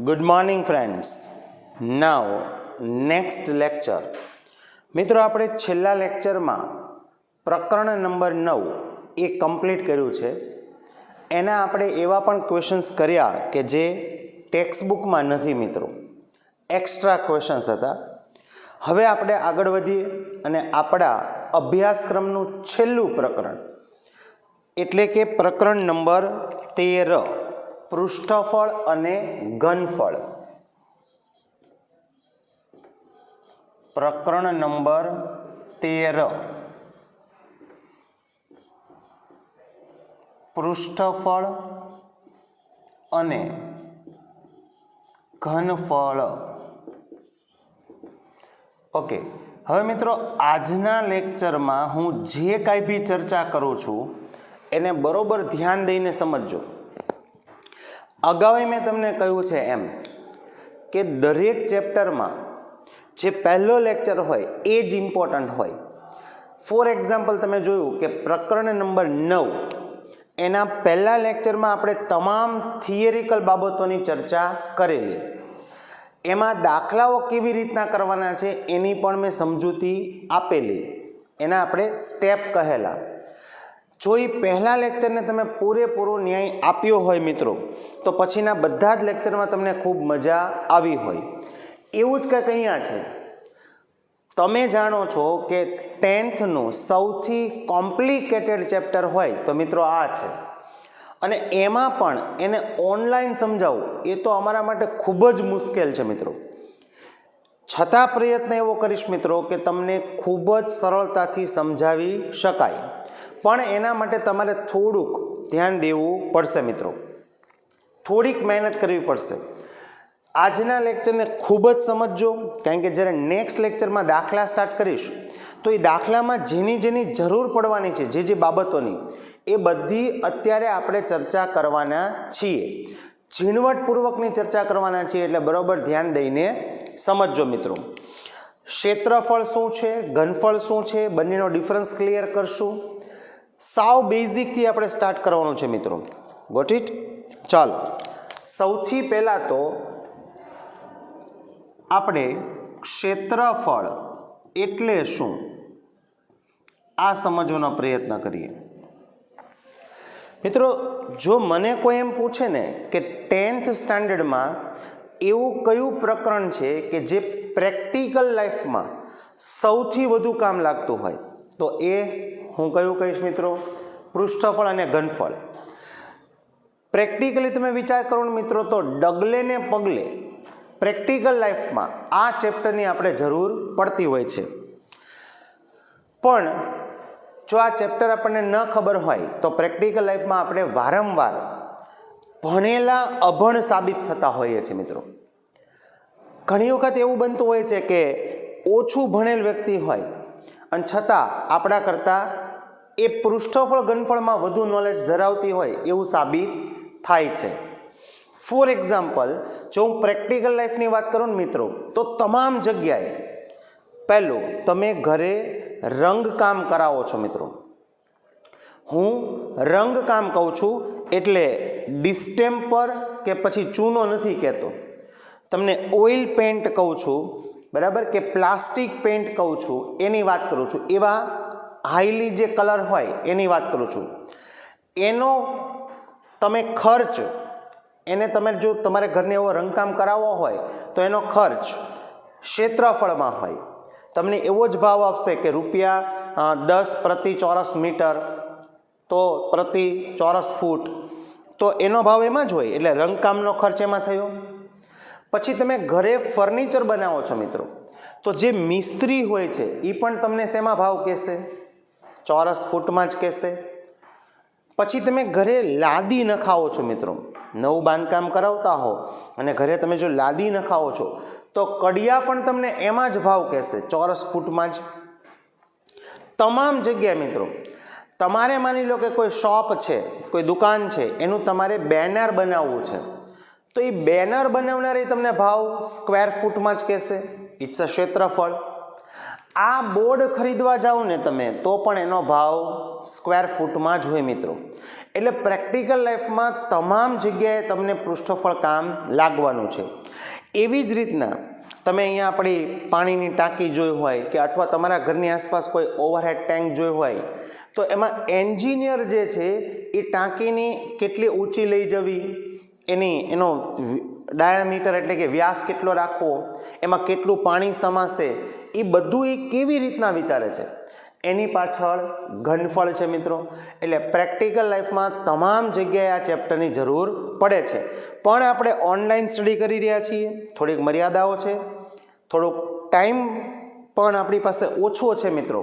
Good morning friends. Now next lecture. મિત્રો, આપણે છેલ્લા લેક્ચરમાં પ્રકરણ નંબર 9 એ કમ્પ્લીટ કર્યું છે. એના આપણે એવા પણ ક્વેશ્ચન્સ કર્યા કે જે ટેક્સ્ટબુકમાં નથી મિત્રો, એક્સ્ટ્રા ક્વેશ્ચન્સ હતા. હવે આપણે આગળ વધીએ અને આપણા અભ્યાસક્રમનું છેલ્લું પ્રકરણ એટલે કે પ્રકરણ નંબર 13 પૃષ્ઠફળ અને ઘનફળ. પ્રકરણ નંબર 13 પૃષ્ઠફળ અને ઘનફળ. ઓકે, હવે મિત્રો આજના લેક્ચરમાં હું જે કાંઈ બી ચર્ચા કરું છું એને બરોબર ધ્યાન દઈને સમજજો. અગાઉ મેં તમને કહ્યું છે એમ કે દરેક ચેપ્ટરમાં જે પહેલો લેક્ચર હોય એ જ ઇમ્પોર્ટન્ટ હોય. ફોર એક્ઝામ્પલ, તમે જોયું કે પ્રકરણ નંબર 9 એના પહેલા લેક્ચરમાં આપણે તમામ થિયરિકલ બાબતોની ચર્ચા કરેલી. એમાં દાખલાઓ કેવી રીતના કરવાના છે એની પણ મેં સમજૂતી આપેલી, એના આપણે સ્ટેપ કહેલા. જો એ પહેલા લેક્ચરને તમે પૂરેપૂરો ન્યાય આપ્યો હોય મિત્રો, તો પછીના બધા જ લેક્ચરમાં તમને ખૂબ મજા આવી હોય. એવું જ કંઈક અહીંયા છે. તમે જાણો છો કે 10thનું સૌથી કોમ્પ્લિકેટેડ ચેપ્ટર હોય તો મિત્રો આ છે, અને એમાં પણ એને ઓનલાઈન સમજાવવું એ તો અમારા માટે ખૂબ જ મુશ્કેલ છે મિત્રો. છતાં પ્રયત્ન એવો કરીશ મિત્રો કે તમને ખૂબ જ સરળતાથી સમજાવી શકાય, પણ એના માટે તમારે થોડુંક ધ્યાન દેવું પડશે મિત્રો, થોડીક મહેનત કરવી પડશે. આજના લેક્ચરને ખૂબ જ સમજજો, કારણ કે જ્યારે નેક્સ્ટ લેક્ચરમાં દાખલા સ્ટાર્ટ કરીશ તો એ દાખલામાં જેની જેની જરૂર પડવાની છે, જે જે બાબતોની, એ બધી અત્યારે આપણે ચર્ચા કરવાના છીએ. ઝીણવટપૂર્વકની ચર્ચા કરવાના છીએ, એટલે બરાબર ધ્યાન દઈને સમજજો મિત્રો. ક્ષેત્રફળ શું છે, ઘનફળ શું છે, બંનેનો ડિફરન્સ ક્લિયર કરશું. સાવ બેઝિકથી આપણે સ્ટાર્ટ કરવાનું છે મિત્રો. Got it? ચાલો, સૌથી પહેલાં તો આપણે ક્ષેત્રફળ એટલે શું આ સમજવાનો પ્રયત્ન કરીએ. મિત્રો, જો મને કોઈ એમ પૂછે ને કે 10th સ્ટાન્ડર્ડમાં એવું કયું પ્રકરણ છે કે જે પ્રેક્ટિકલ લાઈફમાં સૌથી વધુ કામ લાગતું હોય, તો એ હું કયું કહીશ મિત્રો? પૃષ્ઠફળ અને ઘનફળ. પ્રેક્ટિકલી તમે વિચાર કરો ને મિત્રો, તો ડગલે ને પગલે પ્રેક્ટિકલ લાઈફમાં આ ચેપ્ટરની આપણે જરૂર પડતી હોય છે. પણ જો આ ચેપ્ટર આપણને ન ખબર હોય તો પ્રેક્ટિકલ લાઈફમાં આપણે વારંવાર ભણેલા અભણ સાબિત થતા હોઈએ છીએ મિત્રો. ઘણી વખત એવું બનતું હોય છે કે ઓછું ભણેલ વ્યક્તિ હોય અને છતાં આપણા કરતાં એ પૃષ્ઠફળ ઘનફળમાં વધુ નોલેજ ધરાવતી હોય એવું સાબિત થાય છે. ફોર એક્ઝામ્પલ, જો હું પ્રેક્ટિકલ લાઈફની વાત કરું ને મિત્રો, તો તમામ જગ્યાએ પહેલું તમે ઘરે રંગકામ કરાવો છો મિત્રો. હું રંગકામ કહું છું એટલે ડિસ્ટેમ્પર કે પછી ચૂનો નથી કહેતો. તમને ઓઇલ પેન્ટ કહું છું, બરાબર, કે પ્લાસ્ટિક પેન્ટ કહું છું, એની વાત કરું છું. એવા હાઈલી જે કલર હોય એની વાત કરું છું. એનો તમે ખર્ચ, એને તમે જો તમારે ઘરને એવો રંગકામ કરાવવો હોય તો એનો ખર્ચ ક્ષેત્રફળમાં હોય. તમને એવો જ ભાવ આપશે કે ₹10 પ્રતિ ચોરસ મીટર, તો પ્રતિ ચોરસ ફૂટ, તો એનો ભાવ એમાં જ હોય. એટલે રંગકામનો ખર્ચ એમાં થયો. પછી તમે ઘરે ફર્નિચર બનાવો છો મિત્રો, તો જે મિસ્ત્રી હોય છે એ પણ તમને શેમાં ભાવ કહેશે? ચોરસ ફૂટમાં જ કહેશે. પછી તમે ઘરે લાદી નખાવો છો મિત્રો, નવું બાંધકામ કરાવતા હો અને ઘરે તમે જો લાદી નખાવો છો તો કડિયા પણ તમને એમાં જ ભાવ કહેશે, ચોરસ ફૂટમાં જ. તમામ જગ્યાએ મિત્રો તમારે માની લો કે કોઈ શોપ છે, કોઈ દુકાન છે, એનું તમારે બેનર બનાવવું છે, તો એ બેનર બનાવનારે તમને ભાવ સ્ક્વેર ફૂટમાં જ કહેશે. ઇટ્સ અ ક્ષેત્રફળ. આ બોર્ડ ખરીદવા જાઓ ને તમે તો પણ એનો ભાવ સ્ક્વેર ફૂટમાં જ હોય મિત્રો. એટલે પ્રેક્ટિકલ લાઈફમાં તમામ જગ્યાએ તમને પૃષ્ઠફળ કામ લાગવાનું છે. એવી જ રીતના તમે અહીંયા આપણી પાણીની ટાંકી જોઈ હોય કે અથવા તમારા ઘરની આસપાસ કોઈ ઓવરહેડ ટેન્ક જોઈ હોય તો એમાં એન્જિનિયર જે છે એ ટાંકીની કેટલી ઊંચી લઈ જવી, એનો ડાયામીટર એટલે કે વ્યાસ કેટલો રાખવો, એમાં કેટલું પાણી સમાશે, એ બધું એ કેવી રીતના વિચારે છે, એની પાછળ ઘનફળ છે મિત્રો. એટલે પ્રેક્ટિકલ લાઈફમાં તમામ જગ્યાએ આ ચેપ્ટરની જરૂર પડે છે. પણ આપણે ઓનલાઈન સ્ટડી કરી રહ્યા છીએ, થોડીક મર્યાદાઓ છે, થોડોક ટાઈમ પણ આપણી પાસે ઓછો છે મિત્રો.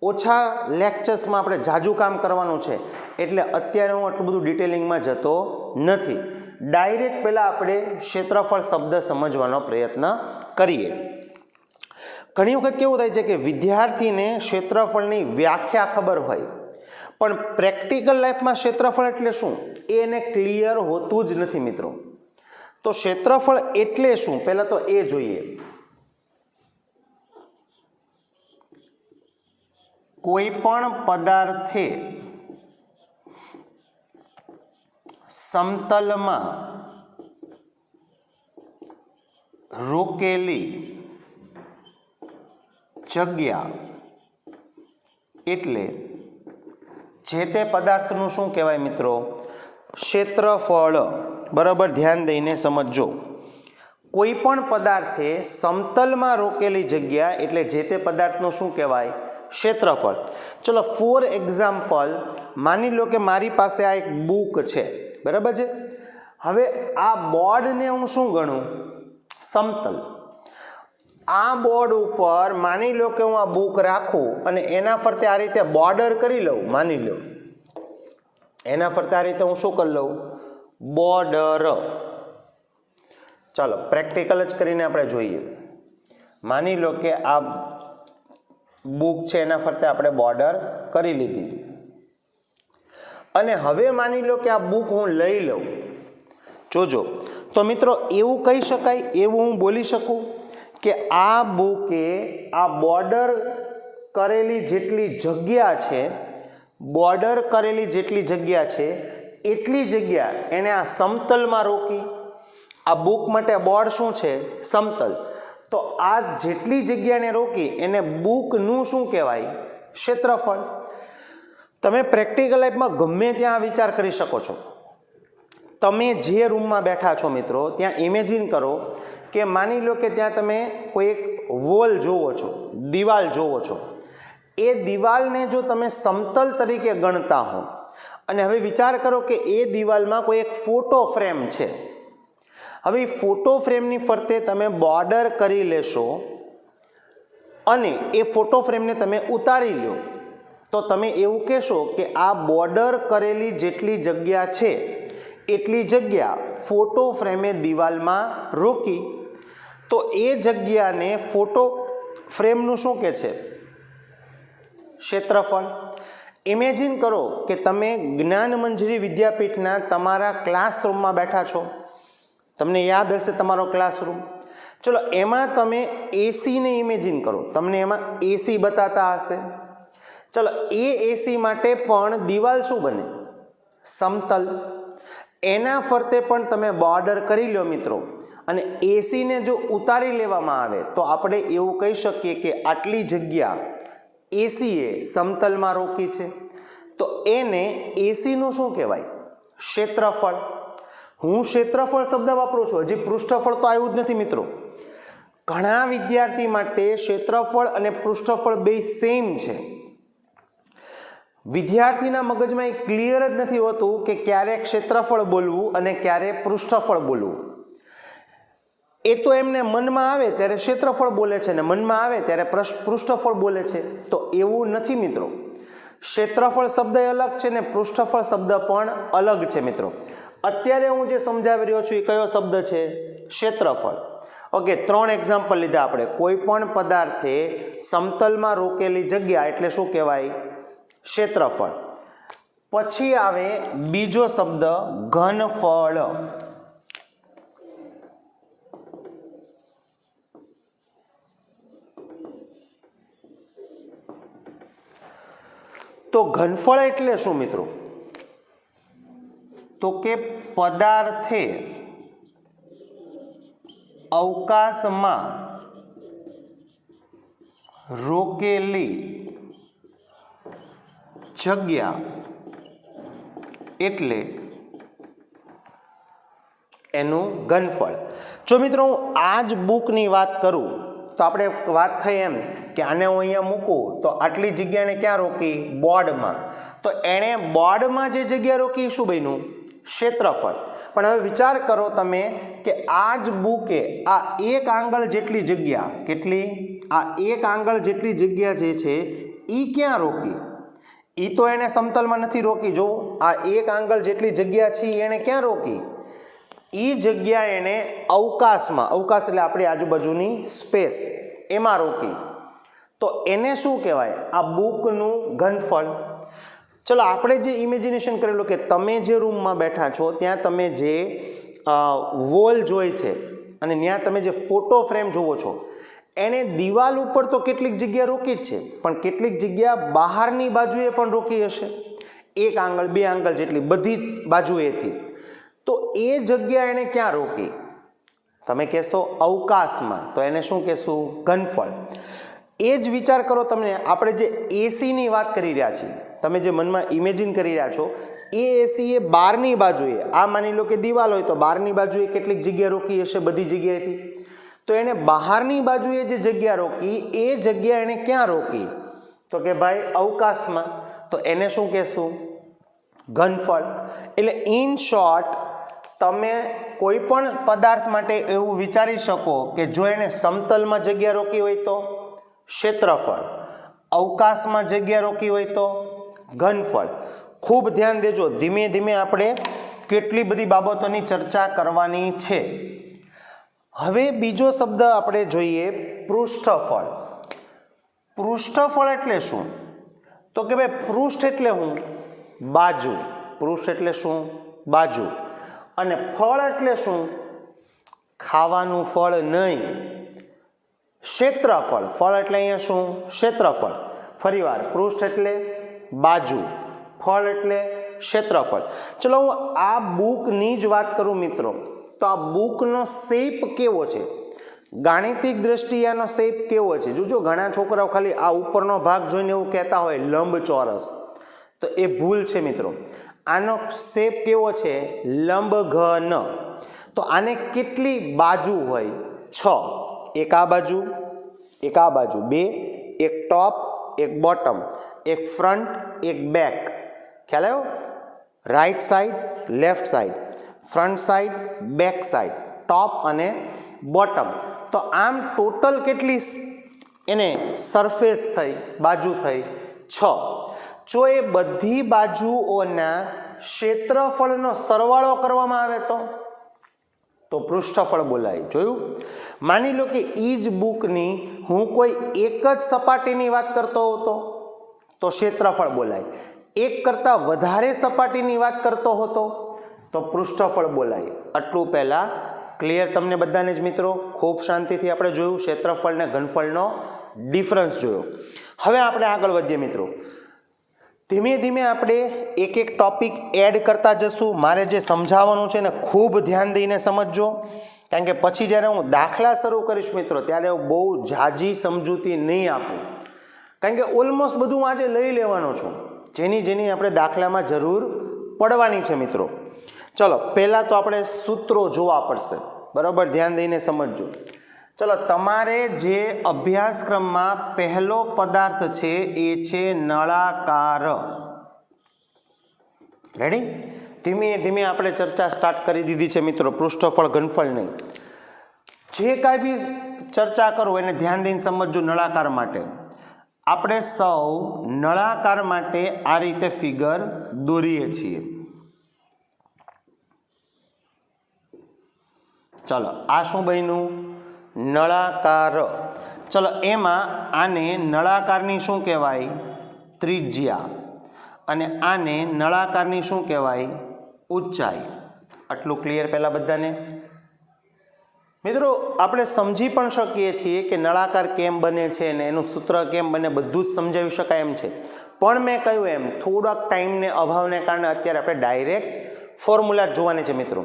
ઓછા લેક્ચર્સમાં આપણે જાજુ કામ કરવાનું છે, એટલે અત્યારે હું આટલું બધું ડિટેલિંગમાં જતો નથી. ડાયરેક્ટ પહેલાં આપણે ક્ષેત્રફળ શબ્દ સમજવાનો પ્રયત્ન કરીએ. ઘણી વખત કેવું થાય છે કે વિદ્યાર્થીને ક્ષેત્રફળની વ્યાખ્યા ખબર હોય, પણ પ્રેક્ટિકલ લાઈફમાં ક્ષેત્રફળ એટલે શું એને ક્લિયર હોતું જ નથી મિત્રો. તો ક્ષેત્રફળ એટલે શું પહેલાં તો એ જોઈએ. કોઈ પણ પદાર્થે સમતલમાં રોકેલી જગ્યા એટલે જે તે પદાર્થનું શું કહેવાય મિત્રો? ક્ષેત્રફળ. બરાબર ધ્યાન દઈને સમજજો. કોઈ પણ પદાર્થે સમતલમાં રોકેલી જગ્યા એટલે જે તે પદાર્થનું શું કહેવાય? ક્ષેત્રફળ. ચલો ફોર એક્ઝામ્પલ માની લો કે મારી પાસે આ એક બુક છે, બરાબર છે. હવે આ બોર્ડને હું શું ગણું? સમતલ. આ બોર્ડ ઉપર માની લો કે હું આ બુક રાખું અને એના ફરતે આ રીતે બોર્ડર કરી લઉં, માની લો એના ફરતે આ રીતે હું શું કરી લઉં? બોર્ડર. ચાલો પ્રેક્ટિકલ જ કરીને આપણે જોઈએ. માની લો કે આ બુક છે એના ફરતે આપણે બોર્ડર કરી લીધી અને હવે માની લો કે આ બુક હું લઈ લઉં. જોજો તો મિત્રો એવું કહી શકાય, એવું હું બોલી શકું કે આ બુકે આ બોર્ડર કરેલી જેટલી જગ્યા છે, બોર્ડર કરેલી જેટલી જગ્યા છે એટલી જગ્યા એને આ સમતલમાં રોકી. આ બુક માટે બોર્ડ શું છે? સમતલ. તો આ જેટલી જગ્યાને રોકી એને બુકનું શું કહેવાય? ક્ષેત્રફળ. તમે પ્રેક્ટિકલ લાઈફમાં ગમે ત્યાં વિચાર કરી શકો છો. તમે જે રૂમમાં બેઠા છો મિત્રો ત્યાં ઇમેજિન કરો કે માની લો કે ત્યાં તમે કોઈ એક વોલ જોવો છો, દિવાલ જોવો છો. એ દિવાલને જો તમે સમતલ તરીકે ગણતા હો અને હવે વિચાર કરો કે એ દિવાલમાં કોઈ એક ફોટો ફ્રેમ છે. હવે ફોટો ફ્રેમની ફરતે તમે બોર્ડર કરી લેશો અને એ ફોટો ફ્રેમને તમે ઉતારી લો તો તમે એવું કહેશો કે આ બોર્ડર કરેલી જેટલી જગ્યા છે એટલી જગ્યા ફોટો ફ્રેમે દિવાલમાં રોકી. તો એ જગ્યાને ફોટો ફ્રેમનું શું કહે છે? ક્ષેત્રફળ. ઇમેજિન કરો કે તમે જ્ઞાનમંજરી વિદ્યાપીઠના તમારા ક્લાસરૂમમાં બેઠા છો. તમને યાદ હશે તમારો ક્લાસરૂમ. ચલો એમાં તમે એસીને ઇમેજિન કરો, તમને એમાં એસી બતાતા હશે. ચલો એ એસી માટે પણ દિવાલ શું બને? સમતલ. એના ફરતે પણ તમે બોર્ડર કરી લો મિત્રો અને એસીને જો ઉતારી લેવામાં આવે તો આપણે એવું કહી શકીએ કે આટલી જગ્યા એસીએ સમતલમાં રોકી છે. તો એને એસીનું શું કહેવાય? ક્ષેત્રફળ. હું ક્ષેત્રફળ શબ્દ વાપરું છું, હજી પૃષ્ઠફળ તો આવ્યું જ નથી મિત્રો. ઘણા વિદ્યાર્થી માટે ક્ષેત્રફળ અને પૃષ્ઠફળ બે સેમ છે. વિદ્યાર્થીના મગજમાં એ ક્લિયર જ નથી હોતું કે ક્યારે ક્ષેત્રફળ બોલવું અને ક્યારે પૃષ્ઠફળ બોલવું. એ તો એમને મનમાં આવે ત્યારે ક્ષેત્રફળ બોલે છે ને મનમાં આવે ત્યારે પૃષ્ઠફળ બોલે છે. તો એવું નથી મિત્રો. ક્ષેત્રફળ શબ્દ અલગ છે ને પૃષ્ઠફળ શબ્દ પણ અલગ છે મિત્રો. અત્યારે હું જે સમજાવી રહ્યો છું એ કયો શબ્દ છે? ક્ષેત્રફળ. ઓકે, 3 એક્ઝામ્પલ લીધા આપણે. કોઈ પણ પદાર્થે સમતલમાં રોકેલી જગ્યા એટલે શું કહેવાય? ક્ષેત્રફળ. પછી આવે બીજો શબ્દ ઘનફળ. તો ઘનફળ એટલે શું મિત્રો? તો કે પદાર્થે અવકાશમાં રોકેલી જગ્યા એટલે એનું ઘનફળ. જો મિત્રો હું આ જ બુકની વાત કરું તો આપણે વાત થઈ એમ કે આને હું અહીંયા મૂકું તો આટલી જગ્યા એને ક્યાં રોકી? બોર્ડમાં. તો એણે બોર્ડમાં જે જગ્યા રોકી શું બન્યું? ક્ષેત્રફળ. પણ હવે વિચાર કરો તમે કે આ જ બુકે આ એક આંગળ જેટલી જગ્યા, કેટલી? આ એક આંગળ જેટલી જગ્યા જે છે એ ક્યાં રોકી? એ તો એને સમતલમાં નથી રોકી. જો આ એક આંગળ જેટલી જગ્યા છે એને ક્યાં રોકી? એ જગ્યા એને અવકાશમાં, અવકાશ એટલે આપણી આજુબાજુની સ્પેસ, એમાં રોકી. તો એને શું કહેવાય? આ બુકનું ઘનફળ. ચલો આપણે જે ઇમેજિનેશન કરેલું કે તમે જે રૂમમાં બેઠા છો ત્યાં તમે જે વોલ જોઈ છે અને ત્યાં તમે જે ફોટો ફ્રેમ જુઓ છો એને દિવાલ ઉપર તો કેટલીક જગ્યા રોકી જ છે, પણ કેટલીક જગ્યા બહારની બાજુએ પણ રોકી હશે, એક આંગળ બે આંગળ જેટલી બધી બાજુએથી. તો એ જગ્યા એને ક્યાં રોકી? તમે કહેશો અવકાશમાં. તો એને શું કહેશું? ઘનફળ. એ જ વિચાર કરો તમને, આપણે જે એસીની વાત કરી રહ્યા છીએ, તમે જે મનમાં ઇમેજિન કરી રહ્યા છો એ એસી એ બહારની બાજુએ, આ માની લો કે દિવાલ હોય તો બહારની બાજુએ કેટલીક જગ્યા રોકી હશે બધી જગ્યાએથી. તો એને બહારની બાજુએ જે જગ્યા રોકી એ જગ્યા એને ક્યાં રોકી? તો કે ભાઈ અવકાશમાં. તો એને શું કહેશું? ઘનફળ. એટલે ઇન શોર્ટ તમે કોઈ પણ પદાર્થ માટે એવું વિચારી શકો કે જો એને સમતલમાં જગ્યા રોકી હોય તો ક્ષેત્રફળ, અવકાશમાં જગ્યા રોકી હોય તો ઘનફળ. ખૂબ ધ્યાન દેજો, ધીમે ધીમે આપણે કેટલી બધી બાબતોની ચર્ચા કરવાની છે. હવે બીજો શબ્દ આપણે જોઈએ, પૃષ્ઠફળ. પૃષ્ઠફળ એટલે શું? તો કે ભાઈ પૃષ્ઠ એટલે શું? બાજુ. પૃષ્ઠ એટલે શું? બાજુ. અને ફળ એટલે શું? ખાવાનું ફળ નહીં, ક્ષેત્રફળ. ફળ એટલે અહીંયા શું? ક્ષેત્રફળ. ફરીવાર, પૃષ્ઠ એટલે બાજુ, ફળ એટલે ક્ષેત્રફળ. ચલો હું આ બુકની જ વાત કરું મિત્રો, તો આ બુકનો શેપ કેવો છે? ગાણિતિક દ્રષ્ટિએ આનો શેપ કેવો છે? જોજો ઘણા છોકરાઓ ખાલી આ ઉપરનો ભાગ જોઈને એવું કહેતા હોય લંબચોરસ, તો એ ભૂલ છે મિત્રો. આનો શેપ કેવો છે? લંબઘન. તો આને કેટલી બાજુ હોય? 6. એક આ બાજુ, એક આ બાજુ, 2, એક ટોપ એક બોટમ, એક ફ્રન્ટ એક બેક. ખ્યાલ આવ્યો? Right side left side, front side back side, top અને બોટમ. તો આમ ટોટલ કેટલી એને સરફેસ થઈ, બાજુ થઈ? 6. જો એ બધી બાજુઓના ક્ષેત્રફળનો સરવાળો કરવામાં આવે તો પૃષ્ઠફળ બોલાય. જોયું? માની લો કે એ જ બુકની હું કોઈ એક જ સપાટીની વાત કરતો હતો તો ક્ષેત્રફળ બોલાય. એક કરતાં વધારે સપાટીની વાત કરતો હતો તો પૃષ્ઠફળ બોલાય. આટલું પહેલાં ક્લિયર તમને બધાને જ મિત્રો? ખૂબ શાંતિથી આપણે જોયું ક્ષેત્રફળ ને ઘનફળનો ડિફરન્સ જોયો. હવે આપણે આગળ વધીએ મિત્રો. ધીમે ધીમે આપણે એક એક ટોપિક એડ કરતા જશું. મારે જે સમજાવવાનું છે ને ખૂબ ધ્યાન દઈને સમજજો, કારણ કે પછી જ્યારે હું દાખલા શરૂ કરીશ મિત્રો ત્યારે હું બહુ ઝાઝી સમજૂતી નહીં આપું, કારણ કે ઓલમોસ્ટ બધું હું આજે લઈ લેવાનો છું, જેની આપણે દાખલામાં જરૂર પડવાની છે મિત્રો. ચલો પહેલાં તો આપણે સૂત્રો જોવા પડશે, બરાબર? ધ્યાન દઈને સમજજો. ચલો તમારે જે અભ્યાસક્રમમાં પહેલો પદાર્થ છે એ છે નળાકાર. રેડી? ધીમે ધીમે આપણે ચર્ચા સ્ટાર્ટ કરી દીધી છે મિત્રો, પૃષ્ઠફળ ઘનફળ નહીં. જે કાંઈ બી ચર્ચા કરું એને ધ્યાન દઈને સમજજો. નળાકાર માટે આપણે સૌ નળાકાર માટે આ રીતે ફિગર દોરીએ છીએ. ચલો આ શું બન્યું? નળાકાર. ચલો એમાં આને નળાકારની શું કહેવાય? ત્રિજ્યા. અને આને નળાકારની શું કહેવાય? ઊંચાઈ. આટલું ક્લિયર પહેલાં બધાને? મિત્રો આપણે સમજી પણ શકીએ છીએ કે નળાકાર કેમ બને છે ને એનું સૂત્ર કેમ બને, બધું જ સમજાવી શકાય એમ છે. પણ મેં કહ્યું એમ થોડાક ટાઈમને અભાવને કારણે અત્યારે આપણે ડાયરેક્ટ ફોર્મ્યુલા જોવાની છે મિત્રો.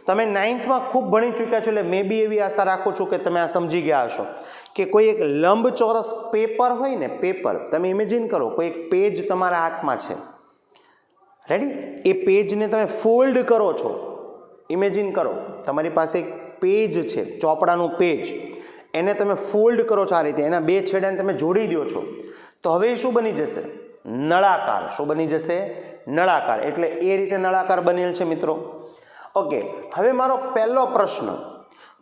તમે 9th માં ખૂબ ભણી ચૂક્યા છો એટલે મે બી એવી આશા રાખું છું કે તમે આ સમજી ગયા હશો કે કોઈ એક લંબચોરસ પેપર હોય ને, પેપર તમે ઇમેજિન કરો, કોઈ એક પેજ તમારા હાથમાં છે, રેડી? એ પેજને તમે ફોલ્ડ કરો છો. ઇમેજિન કરો તમારી પાસે એક પેજ છે, ચોપડાનું પેજ, એને તમે ફોલ્ડ કરો છો આ રીતે, એના બે છેડાને તમે જોડી દો છો, તો હવે શું બની જશે? નળાકાર. શું બની જશે? નળાકાર. એટલે એ રીતે નળાકાર બનેલ છે મિત્રો. ઓકે, હવે મારો પહેલો પ્રશ્ન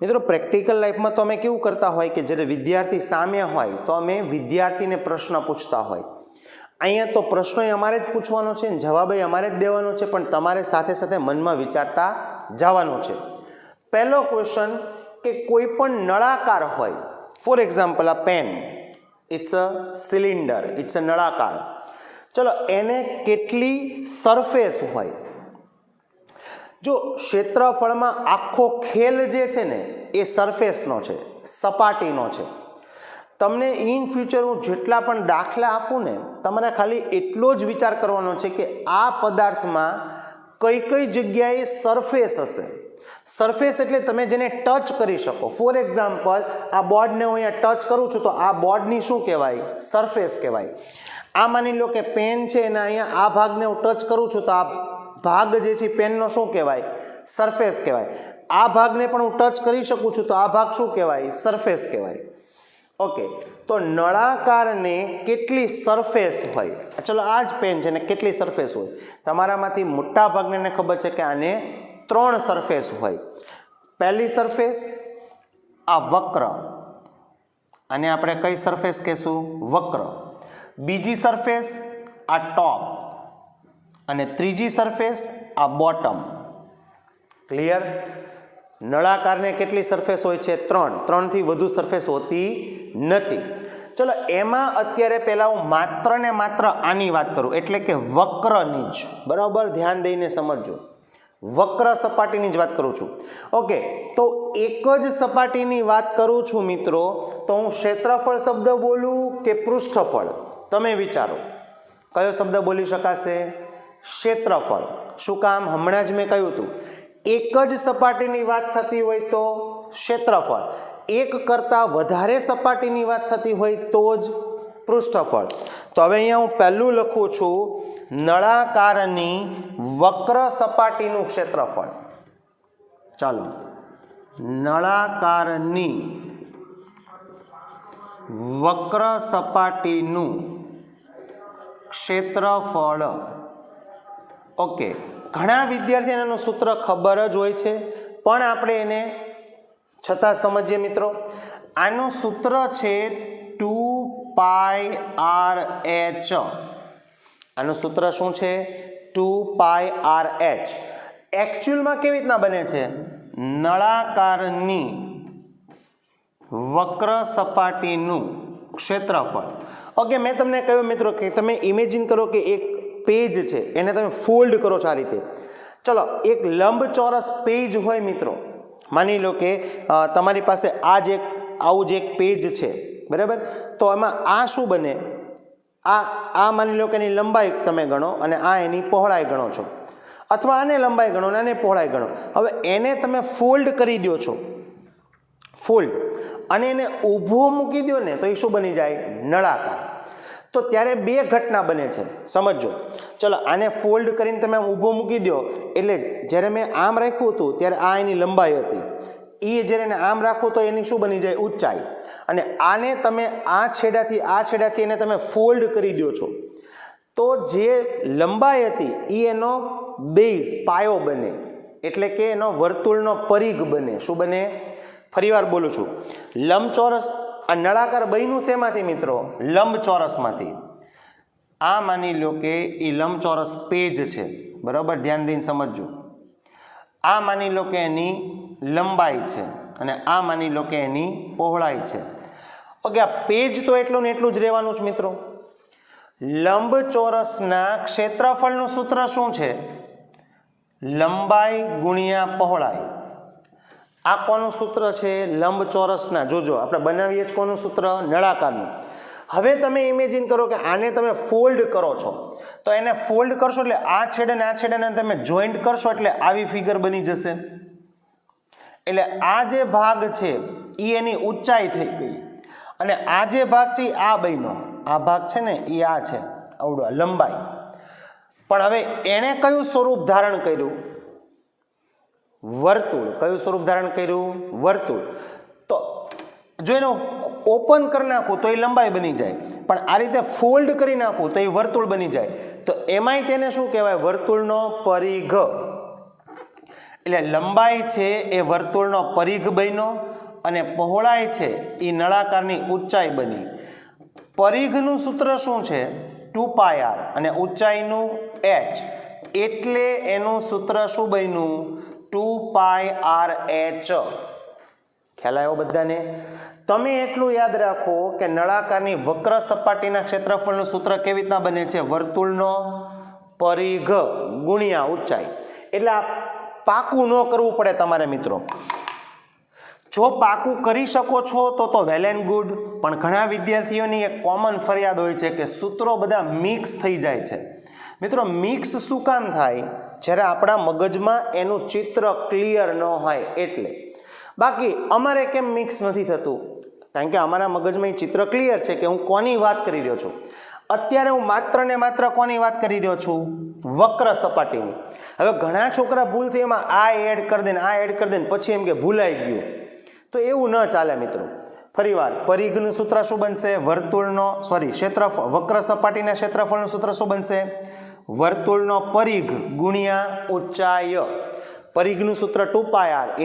મિત્રો, પ્રેક્ટિકલ લાઈફમાં તો અમે કેવું કરતા હોય કે જ્યારે વિદ્યાર્થી સામે હોય તો અમે વિદ્યાર્થીને પ્રશ્ન પૂછતા હોય. અહીંયા તો પ્રશ્નો અમારે જ પૂછવાનો છે, જવાબ અમારે જ દેવાનો છે, પણ તમારે સાથે સાથે મનમાં વિચારતા જવાનું છે. પહેલો ક્વેશ્ચન કે કોઈ પણ નળાકાર હોય, ફોર એક્ઝામ્પલ આ pen, it's a cylinder, it's a નળાકાર. ચલો, એને કેટલી સરફેસ હોય? જો ક્ષેત્રફળમાં આખો ખેલ જે છે ને એ સરફેસનો છે, સપાટીનો છે. તમને ઇન ફ્યુચર હું જેટલા પણ દાખલા આપું ને, તમારે ખાલી એટલો જ વિચાર કરવાનો છે કે આ પદાર્થમાં કઈ કઈ જગ્યાએ સરફેસ હશે. સરફેસ એટલે તમે જેને ટચ કરી શકો. ફોર એક્ઝામ્પલ આ બોર્ડને હું અહીંયા ટચ કરું છું તો આ બોર્ડની શું કહેવાય? સરફેસ કહેવાય. આ માની લો કે પેન છે અને અહીંયા આ ભાગને હું ટચ કરું છું તો આ ભાગ જે છે પેનનો શું કહેવાય? સરફેસ કહેવાય. આ ભાગને પણ હું ટચ કરી શકું છું તો આ ભાગ શું કહેવાય? સરફેસ કહેવાય. ઓકે, તો નળાકારને કેટલી સરફેસ હોય? ચલો, આ જ પેન છે ને કેટલી સરફેસ હોય? તમારામાંથી મોટા ભાગને ખબર છે કે આને 3 સરફેસ હોય. પહેલી સરફેસ આ વક્ર, અને આપણે કઈ સરફેસ કહેશું? વક્ર. બીજી સરફેસ આ ટોપ, અને ત્રીજી સરફેસ આ બોટમ. ક્લિયર? નળાકારને કેટલી સરફેસ હોય છે? 3. 3થી વધુ સરફેસ હોતી નથી. ચલો, એમાં અત્યારે પહેલા હું માત્ર ને માત્ર આની વાત કરું, એટલે કે વક્રની જ. બરાબર, ધ્યાન દઈને સમજજો. વક્ર સપાટીની જ વાત કરું છું. ઓકે, તો એક જ સપાટીની વાત કરું છું મિત્રો, તો હું ક્ષેત્રફળ શબ્દ બોલું કે પૃષ્ઠફળ? તમે વિચારો, કયો શબ્દ બોલી શકાશે? ક્ષેત્રફળ. શું કામ? હમણાં જ મેં કહ્યું હતું, એક જ સપાટીની વાત થતી હોય તો ક્ષેત્રફળ, એક કરતાં વધારે સપાટીની વાત થતી હોય તો જ પૃષ્ઠફળ. તો હવે અહીંયા હું પહેલું લખું છું નળાકારની વક્ર સપાટીનું ક્ષેત્રફળ. ચાલો, નળાકારની વક્ર સપાટીનું ક્ષેત્રફળ. ઓકે, ઘણા વિદ્યાર્થીઓને એનું સૂત્ર ખબર જ હોય છે, પણ આપણે એને છતાં સમજીએ મિત્રો. આનું સૂત્ર છે 2πrh. આનું સૂત્ર શું છે? 2πrh. એકચ્યુઅલમાં કેવી રીતના બને છે? નળાકારની વક્ર સપાટીનું ક્ષેત્રફળ. ઓકે, મેં તમને કહ્યું મિત્રો કે તમે ઇમેજિન કરો કે એક પેજ છે, એને તમે ફોલ્ડ કરો છો આ રીતે. ચલો, એક લંબચોરસ પેજ હોય મિત્રો, માની લો કે તમારી પાસે આવું જ એક પેજ છે, બરાબર? તો એમાં આ શું બને? આ માની લો કે એની લંબાઈ તમે ગણો અને આ એની પહોળાઈ ગણો છો, અથવા આને લંબાઈ ગણો અને આને પહોળાઈ ગણો. હવે એને તમે ફોલ્ડ કરી દો છો, ફોલ્ડ, અને એને ઊભો મૂકી દો ને તો એ શું બની જાય? નળાકાર. તો ત્યારે બે ઘટના બને છે, સમજો. ચલો, આને ફોલ્ડ કરીને તમે આમ ઊભો મૂકી દો એટલે જ્યારે મેં આમ રાખ્યું હતું ત્યારે આ એની લંબાઈ હતી, એ જ્યારે એને આમ રાખો તો એની શું બની જાય? ઊંચાઈ. અને આને તમે આ છેડાથી એને તમે ફોલ્ડ કરી દો છો તો જે લંબાઈ હતી એ એનો બેઝ, પાયો બને, એટલે કે એનો વર્તુળનો પરિઘ બને. શું બને? ફરીવાર બોલું છું, લંબચોરસ આ નળાકાર બન્યું શેમાંથી મિત્રો? લંબચોરસમાંથી. આ માની લો કે એ લંબચોરસ પેજ છે, બરાબર? ધ્યાન દઈને સમજજો. આ માની લો કે એની લંબાઈ છે અને આ માની લો કે એની પહોળાઈ છે. ઓકે, આ પેજ તો એટલું ને એટલું જ રહેવાનું છે મિત્રો. લંબચોરસના ક્ષેત્રફળનું સૂત્ર શું છે? લંબાઈ ગુણ્યા પહોળાઈ. આ કોનું સૂત્ર છે? લંબચોરસના. જોજો, આપણે બનાવીએ જ કોનું સૂત્ર? નળાકારનું. હવે તમે ઇમેજિન કરો કે આને તમે ફોલ્ડ કરો છો, તો એને ફોલ્ડ કરશો એટલે આ છેડે તમે જોઈન્ટ કરશો એટલે આવી ફિગર બની જશે. એટલે આ જે ભાગ છે એ એની ઊંચાઈ થઈ ગઈ, અને આ જે ભાગ છે આ બન્યો, આ ભાગ છે ને એ આ છે આવડો લંબાઈ. પણ હવે એણે કયું સ્વરૂપ ધારણ કર્યું? વર્તુળ. કયું સ્વરૂપ ધારણ કર્યું? વર્તુળ. તો જો એનો ઓપન કરી નાખું તો એ લંબાઈ બની જાય, પણ આ રીતે ફોલ્ડ કરી નાખું તો એ વર્તુળ બની જાય. તો એમાંય તેને શું કહેવાય? વર્તુળનો પરિઘ. એટલે લંબાઈ છે એ વર્તુળનો પરિઘ બન્યો, અને પહોળાઈ છે એ નળાકારની ઊંચાઈ બની. પરિઘનું સૂત્ર શું છે? 2πr, અને ઊંચાઈનું h, એટલે એનું સૂત્ર શું બન્યું? 2πrh. ખ્યાલ આવ્યો બધાને? તમે એટલું યાદ રાખો કે નળાકારની વક્ર સપાટીના ક્ષેત્રફળનું સૂત્ર કેવી રીતના બને છે? વર્તુળનો પરિઘ ગુણ્યા ઊંચાઈ. એટલે આ પાકું ન કરવું પડે તમારે મિત્રો. જો પાકું કરી શકો છો તો વેલ એન્ડ ગુડ, પણ ઘણા વિદ્યાર્થીઓની એક કોમન ફરિયાદ હોય છે કે સૂત્રો બધા મિક્સ થઈ જાય છે. મિત્રો મિક્સ શું કામ થાય? જ્યારે આપણા મગજમાં એનું ચિત્ર ક્લિયર ન હોય એટલે. બાકી અમારે કેમ મિક્સ નથી થતું? કારણ કે અમારા મગજમાં એ ચિત્ર ક્લિયર છે કે હું કોની વાત કરી રહ્યો છું. અત્યારે હું માત્ર ને માત્ર કોની વાત કરી રહ્યો છું? વક્ર સપાટીની. હવે ઘણા છોકરા ભૂલથી એમાં આ એડ કરી દે ને આ એડ કરી દે ને પછી એમ કે ભૂલાઈ ગયું, તો એવું ન ચાલે મિત્રો. ફરીવાર પરિઘનું સૂત્ર શું બનશે? વર્તુળનો ક્ષેત્રફળ, વક્ર સપાટીના ક્ષેત્રફળનું સૂત્ર શું બનશે? વર્તુળનો પરિઘ ગુણ્યા ઊંચાઈ. પરિઘનું સૂત્ર 2πr ×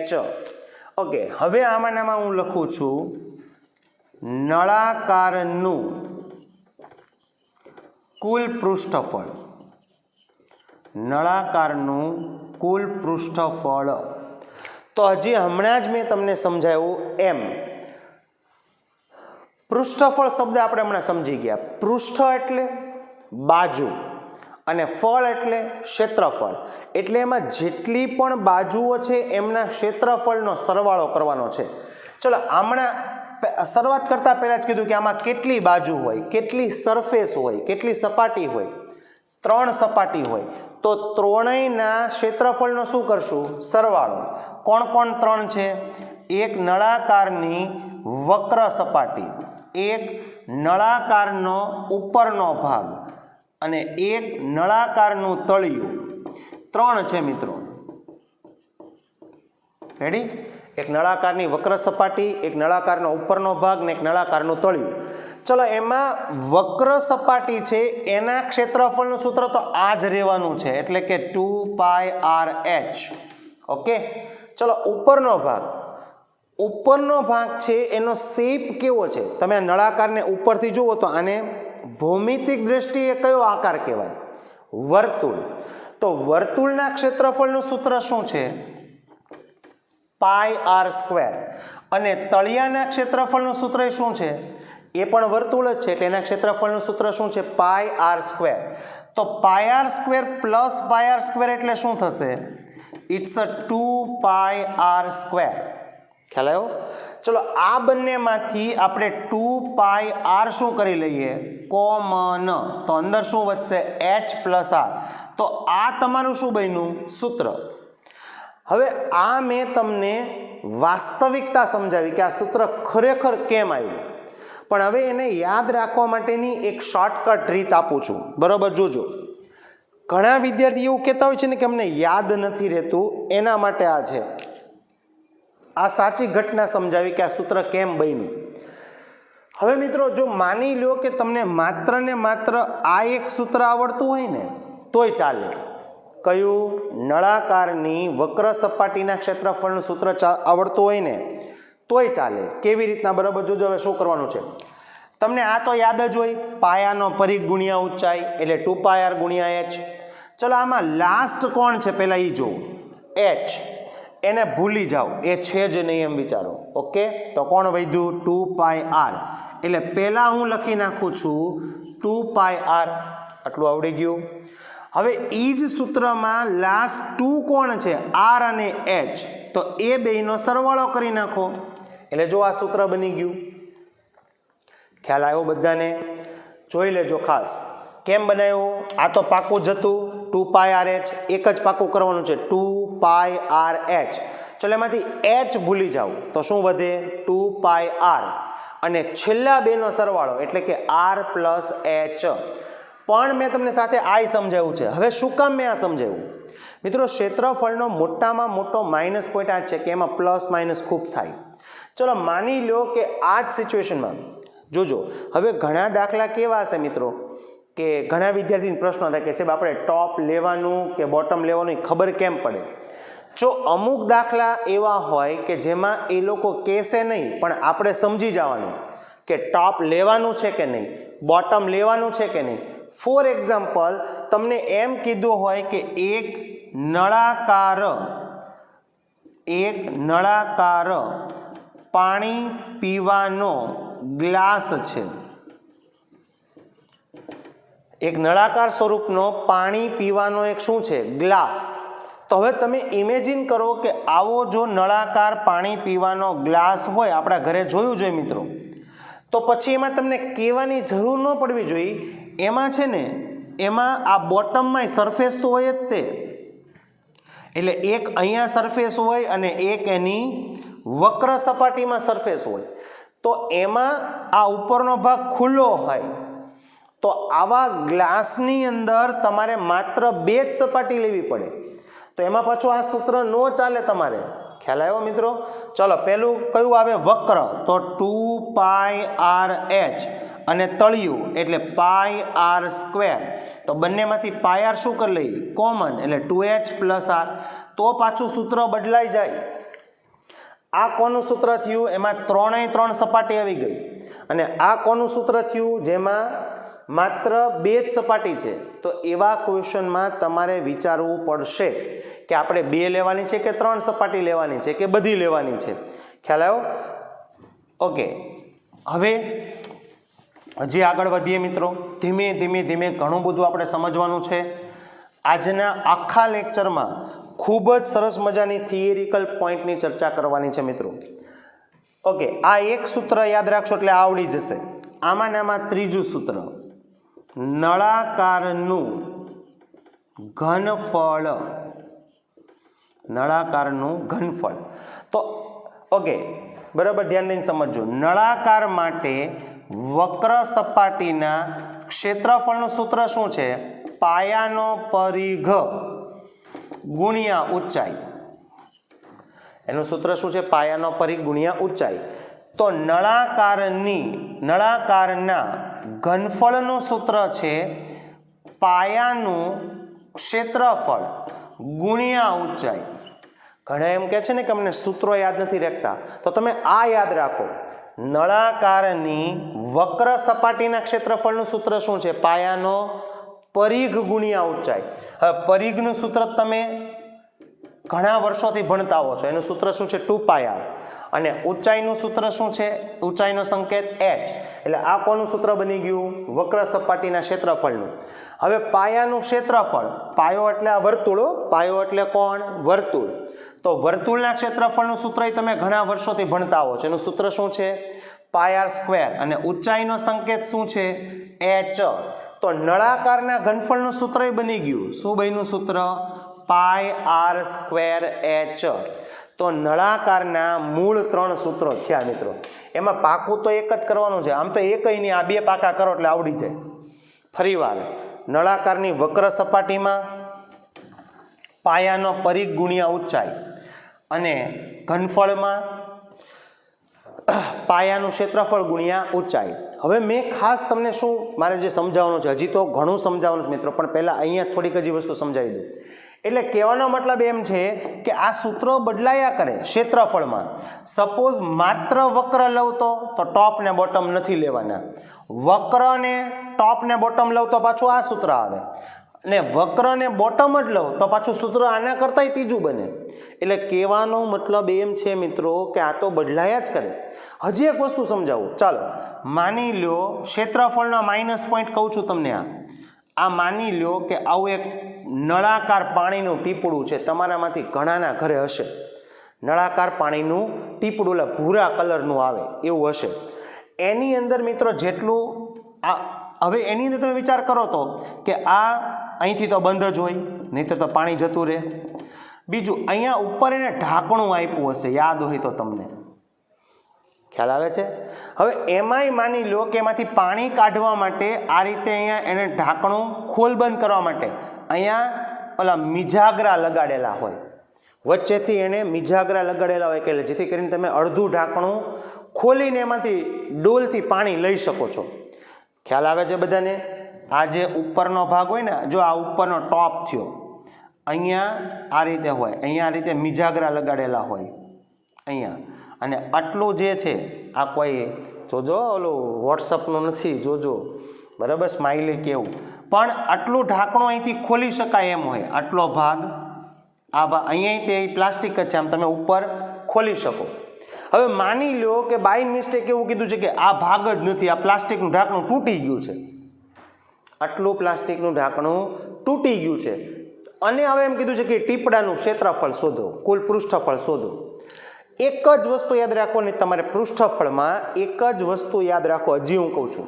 h. ઓકે, હવે આમાંનામાં હું લખું છું નળાકારનું કુલ પૃષ્ઠફળ. નળાકારનું કુલ પૃષ્ઠફળ. તો હજી હમણાં જ મેં તમને સમજાવ્યું એમ પૃષ્ઠફળ શબ્દ આપણે હમણાં સમજી ગયા. પૃષ્ઠ એટલે બાજુ અને ફળ એટલે ક્ષેત્રફળ. એટલે એમાં જેટલી પણ બાજુઓ છે એમના ક્ષેત્રફળનો સરવાળો કરવાનો છે. ચલો હમણાં શરૂઆત કરતા પહેલા જ કીધું કે આમાં કેટલી બાજુ હોય, કેટલી સરફેસ હોય, કેટલી સપાટી હોય? 3 સપાટી હોય. તો ત્રણેયના ક્ષેત્રફળનો શું કરશું? સરવાળો. કોણ કોણ 3 છે? એક નળાકારની વક્ર સપાટી, એક નળાકારનો ઉપરનો ભાગ, અને એક નળાકારનું તળિયું. 3 છે મિત્રો. રેડી? એક નળાકારની વક્ર સપાટી, એક નળાકારનો ઉપરનો ભાગ ને એક નળાકારનું તળિયું. ચલો એમાં વક્ર સપાટી છે એના ક્ષેત્રફળનું સૂત્ર તો આ જ રહેવાનું છે, એટલે કે 2πrh. ઓકે, ચલો ઉપરનો ભાગ છે એનો શેપ કેવો છે? તમે આ નળાકારને ઉપરથી જુઓ તો આને ભૌમિતિક દ્રષ્ટિએ કયો આકાર કહેવાય? વર્તુળ. તો વર્તુળના ક્ષેત્રફળનું સૂત્ર શું છે? πr². અને તળિયાના ક્ષેત્રફળનું સૂત્ર શું છે? એ પણ વર્તુળ જ છે, એટલે એના ક્ષેત્રફળનું સૂત્ર શું છે? πr². તો πr² પ્લસ πr² એટલે શું થશે? It's a 2πr². ખ્યાલ આવ્યો? ચલો આ બંનેમાંથી આપણે 2πr શું કરી લઈએ? કોમન. તો અંદર શું વધશે? h + r. તો આ તમારું શું બન્યું? સૂત્ર. હવે આ મેં તમને વાસ્તવિકતા સમજાવી કે આ સૂત્ર ખરેખર કેમ આવ્યું, પણ હવે એને યાદ રાખવા માટેની એક શોર્ટકટ રીત આપું છું. બરાબર જોજો. ઘણા વિદ્યાર્થીઓ એવું કહેતા હોય છે ને કે અમને યાદ નથી રહેતું, એના માટે આ છે. આ સાચી ઘટના સમજાવી કે આ સૂત્ર કેમ બન્યું. હવે મિત્રો જો માની લો કે તમને માત્ર ને માત્ર આ એક સૂત્ર આવડતું હોય ને તોય ચાલે. કયું? નળાકારની વક્ર સપાટીના ક્ષેત્રફળનું સૂત્ર આવડતું હોય ને તોય ચાલે. કેવી રીતના? બરાબર જોજો. હવે શું કરવાનું છે તમને? આ તો યાદ જ હોય, પાયાનો પરિઘ ગુણ્યા ઊંચાઈ એટલે 2πr × h. ચલો આમાં લાસ્ટ કોણ છે પહેલા એ જોવું. h. એને ભૂલી જાઓ, એ છે જ નહીં એમ વિચારો. ઓકે, તો કોણ વધ્યું? 2πr. એટલે પહેલા હું લખી નાખું છું 2πr. આટલું આવડી ગયું. હવે એ જ સૂત્રમાં લાસ્ટ 2 કોણ છે? r અને h. તો એ બેયનો સરવાળો કરી નાખો એટલે જો આ સૂત્ર બની ગયું. ખ્યાલ આવ્યો બધાને? જોઈ લેજો ખાસ કેમ બનાવ્યું. આ તો પાકું જ હતું 2πrh, એક જ પાકું કરવાનું છે 2πrh. ચલો એમાંથી h ભૂલી જાઓ તો શું વધે? 2πr અને છેલ્લા બેનો સરવાળો એટલે કે r પ્લસ h. પણ મેં તમને સાથે આઈ સમજાવ્યું છે. હવે શું કામ મેં આ સમજાવ્યું? મિત્રો ક્ષેત્રફળનો મોટામાં મોટો માઇનસ પોઈન્ટ આ છે કે એમાં પ્લસ માઇનસ ખૂબ થાય. ચલો માની લો કે આ જ સિચ્યુએશનમાં જોજો. હવે ઘણા દાખલા કેવા હશે મિત્રો કે ઘણા વિદ્યાર્થીને પ્રશ્ન થાય કે સાહેબ આપણે ટોપ લેવાનું કે બોટમ લેવાનું ખબર કેમ પડે? જો અમુક દાખલા એવા હોય કે જેમાં એ લોકો કહેશે નહીં પણ આપણે સમજી જવાનું કે ટોપ લેવાનું છે કે નહીં, બોટમ લેવાનું છે કે નહીં. ફોર એક્ઝામ્પલ તમને એમ કીધું હોય કે એક નળાકાર પાણી પીવાનો ગ્લાસ છે. એક નળાકાર સ્વરૂપનો પાણી પીવાનો એક શું છે? ગ્લાસ. તો હવે તમે ઇમેજિન કરો કે આવો જો નળાકાર પાણી પીવાનો ગ્લાસ હોય, આપણા ઘરે જોયું જોઈએ મિત્રો, તો પછી એમાં તમને કહેવાની જરૂર ન પડવી જોઈએ. એમાં છે ને એમાં આ બોટમમાં સરફેસ તો હોય જ તે. એટલે એક અહીંયા સરફેસ હોય અને એક એની વક્ર સપાટીમાં સરફેસ હોય. તો એમાં આ ઉપરનો ભાગ ખુલ્લો હોય. તો આવા ગ્લાસની અંદર તમારે માત્ર બે જ સપાટી લેવી પડે. તો એમાં પાછું આ સૂત્ર ન ચાલે તમારે. ખ્યાલ આવ્યો મિત્રો? ચલો પેલું કયું આવે? વક્ર. તો 2πrh અને તળિયું એટલે πr². તો બંનેમાંથી πr શું કરી લઈએ? કોમન એટલે 2h પ્લસ r. તો પાછું સૂત્ર બદલાઈ જાય. આ કોનું સૂત્ર થયું? એમાં ત્રણ સપાટી આવી ગઈ. અને આ કોનું સૂત્ર થયું? જેમાં માત્ર બે જ સપાટી છે. તો એવા ક્વેશ્ચનમાં તમારે વિચારવું પડશે કે આપણે બે લેવાની છે કે ત્રણ સપાટી લેવાની છે કે બધી લેવાની છે. ખ્યાલ આવ્યો? ઓકે, હવે હજી આગળ વધીએ મિત્રો. ધીમે ધીમે ઘણું બધું આપણે સમજવાનું છે. આજના આખા લેક્ચરમાં ખૂબ જ સરસ મજાની થિયરિકલ પોઈન્ટની ચર્ચા કરવાની છે મિત્રો. ઓકે, આ એક સૂત્ર યાદ રાખશો એટલે આવડી જશે. આમાં ત્રીજું સૂત્ર, નળાકારનું ઘનફળ. તો ઓકે, બરાબર ધ્યાન દઈને સમજજો. નળાકાર માટે વક્ર સપાટીના ક્ષેત્રફળનું સૂત્ર શું છે? પાયાનો પરિઘ ગુણ્યા ઊંચાઈ. એનું સૂત્ર શું છે? પાયાનો પરિઘ ગુણ્યા ઊંચાઈ. તો નળાકારના ઘનફળનું સૂત્ર છે પાયાનું ક્ષેત્રફળ ગુણ્યા ઊંચાઈ. ઘણા એમ કહે છે ને કે અમને સૂત્રો યાદ નથી રાખતા, તો તમે આ યાદ રાખો. નળાકારની વક્ર સપાટીના ક્ષેત્રફળનું સૂત્ર શું છે? પાયાનો પરિઘ ગુણ્યા ઊંચાઈ. હવે પરિઘનું સૂત્ર તમે ઘણા વર્ષોથી ભણતા આવો છો. એનું સૂત્ર શું છે? 2πr. અને ઊંચાઈનું સૂત્ર શું છે? ઊંચાઈનો સંકેત h. એટલે આ કોનું સૂત્ર બની ગયું? વક્ર સપાટીના ક્ષેત્રફળનું. હવે પાયાનું ક્ષેત્રફળ, પાયો એટલે આ વર્તુળો, પાયો એટલે કોણ? વર્તુળ. તો વર્તુળના ક્ષેત્રફળનું સૂત્ર તમે ઘણા વર્ષોથી ભણતા આવો છો. એનું સૂત્ર શું છે? πr². અને ઊંચાઈનો સંકેત શું છે? h. તો નળાકારના ઘનફળનું સૂત્ર બની ગયું. શું બન્યું સૂત્ર? πr²h. તો નળાકારના મૂળ 3 સૂત્રો થયા મિત્રો. એમાં પાકું તો એક જ કરવાનું છે. આમ તો એક નહીં, આ બે પાકા કરો એટલે આવડી જાય. ફરીવાર, નળાકારની વક્ર સપાટીમાં પાયાનો પરિઘ ગુણ્યા ઊંચાઈ અને ઘનફળમાં પાયાનું ક્ષેત્રફળ ગુણ્યા ઊંચાઈ. હવે મેં ખાસ તમને શું મારે જે સમજાવવાનું છે, હજી તો ઘણું સમજાવવાનું છે મિત્રો, પણ પહેલાં અહીંયા થોડીક હજી વસ્તુ સમજાવી દઉં. એટલે કહેવાનો મતલબ એમ છે કે આ સૂત્રો બદલાયા કરે ક્ષેત્રફળમાં. સપોઝ માત્ર વક્ર લઉં તો ટોપ ને બોટમ નથી લેવાના. વક્ર ને ટોપ ને બોટમ લઉં તો પાછું આ સૂત્ર આવે. ને વક્ર ને બોટમ જ લઉં તો પાછું સૂત્ર આના કરતાંય ત્રીજું બને. એટલે કહેવાનો મતલબ એમ છે મિત્રો કે આ તો બદલાયા જ કરે. હજી એક વસ્તુ સમજાવું. ચાલો માની લો ક્ષેત્રફળનો માઇનસ પોઈન્ટ કહું છું તમને. આ માની લો કે આવું એક નળાકાર પાણીનું ટીપડું છે. તમારામાંથી ઘણાના ઘરે હશે નળાકાર પાણીનું ટીપડું, એટલે ભૂરા કલરનું આવે એવું હશે. એની અંદર મિત્રો જેટલું આ હવે એની અંદર તમે વિચાર કરો તો કે આ અહીંથી તો બંધ જ હોય, નહીં તો પાણી જતું રહે. બીજું અહીંયા ઉપર એને ઢાંકણું આપ્યું હશે, યાદ હોય તો તમને ખ્યાલ આવે છે. હવે એમાંય માની લો કે એમાંથી પાણી કાઢવા માટે આ રીતે અહીંયા એને ઢાંકણું ખોલ બંધ કરવા માટે અહીંયા ઓલા મિજાગરા લગાડેલા હોય, વચ્ચેથી એને મિજાગરા લગાડેલા હોય કે જેથી કરીને તમે અડધું ઢાંકણું ખોલીને એમાંથી ડોલથી પાણી લઈ શકો છો. ખ્યાલ આવે છે બધાને? આ જે ઉપરનો ભાગ હોય ને, જો આ ઉપરનો ટોપ થયો, અહીંયા આ રીતે હોય, અહીંયા આ રીતે મિજાગરા લગાડેલા હોય અહીંયા, અને આટલું જે છે આ કોઈ જોજો ઓલું વોટ્સઅપનું નથી, જોજો બરાબર, સ્માઇલી કેવું, પણ આટલું ઢાંકણું અહીંથી ખોલી શકાય એમ હોય. આટલો ભાગ આ ભાગ અહીંયા તે પ્લાસ્ટિક જ છે, આમ તમે ઉપર ખોલી શકો. હવે માની લો કે બાય મિસ્ટેક એવું કીધું છે કે આ ભાગ જ નથી, આ પ્લાસ્ટિકનું ઢાંકણું તૂટી ગયું છે, આટલું પ્લાસ્ટિકનું ઢાંકણું તૂટી ગયું છે, અને હવે એમ કીધું છે કે ટીપડાનું ક્ષેત્રફળ શોધો, કુલ પૃષ્ઠફળ શોધો. એક જ વસ્તુ યાદ રાખવાની તમારે, પૃષ્ઠફળમાં એક જ વસ્તુ યાદ રાખો. હજી હું કહું છું,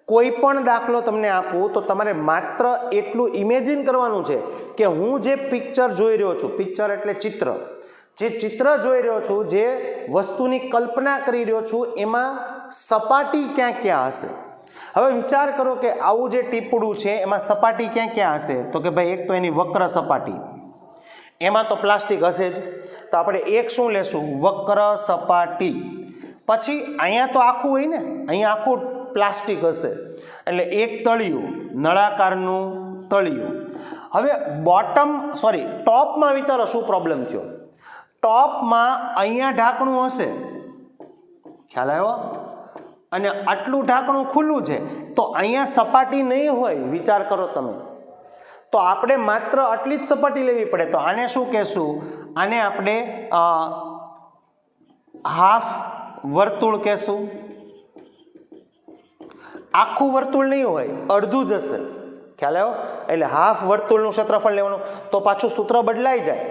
કોઈ પણ દાખલો તમને આપું તો તમારે માત્ર એટલું ઇમેજિન કરવાનું છે કે હું જે પિક્ચર જોઈ રહ્યો છું, પિક્ચર એટલે ચિત્ર, જે ચિત્ર જોઈ રહ્યો છું, જે વસ્તુની કલ્પના કરી રહ્યો છું, એમાં સપાટી ક્યાં ક્યાં હશે. હવે વિચાર કરો કે આવું જે ટીપડું છે એમાં સપાટી ક્યાં ક્યાં હશે, તો કે ભાઈ એક તો એની વક્ર સપાટી, એમાં તો પ્લાસ્ટિક હશે જ, તો આપણે એક શું લેશું, વક્ર સપાટી. પછી અહીંયા તો આખું હોય ને, અહીંયા આખું પ્લાસ્ટિક હશે, એટલે એક તળિયું, નળાકારનું તળિયું. હવે ટોપમાં વિચારો શું પ્રોબ્લેમ થયો. ટોપમાં અહીંયા ઢાંકણું હશે, ખ્યાલ આવ્યો, અને આટલું ઢાંકણું ખુલ્લું છે, તો અહીંયા સપાટી નહીં હોય. વિચાર કરો તમે, તો આપણે માત્ર આટલી જ સપાટી લેવી પડે. તો આને શું કહેશું, આને આપણે હાફ વર્તુળ કહેશું. આખું વર્તુળ નહીં હોય, અડધું જ હશે, ખ્યાલ આવ્યો, એટલે હાફ વર્તુળનું ક્ષેત્રફળ લેવાનું. તો પાછું સૂત્ર બદલાઈ જાય.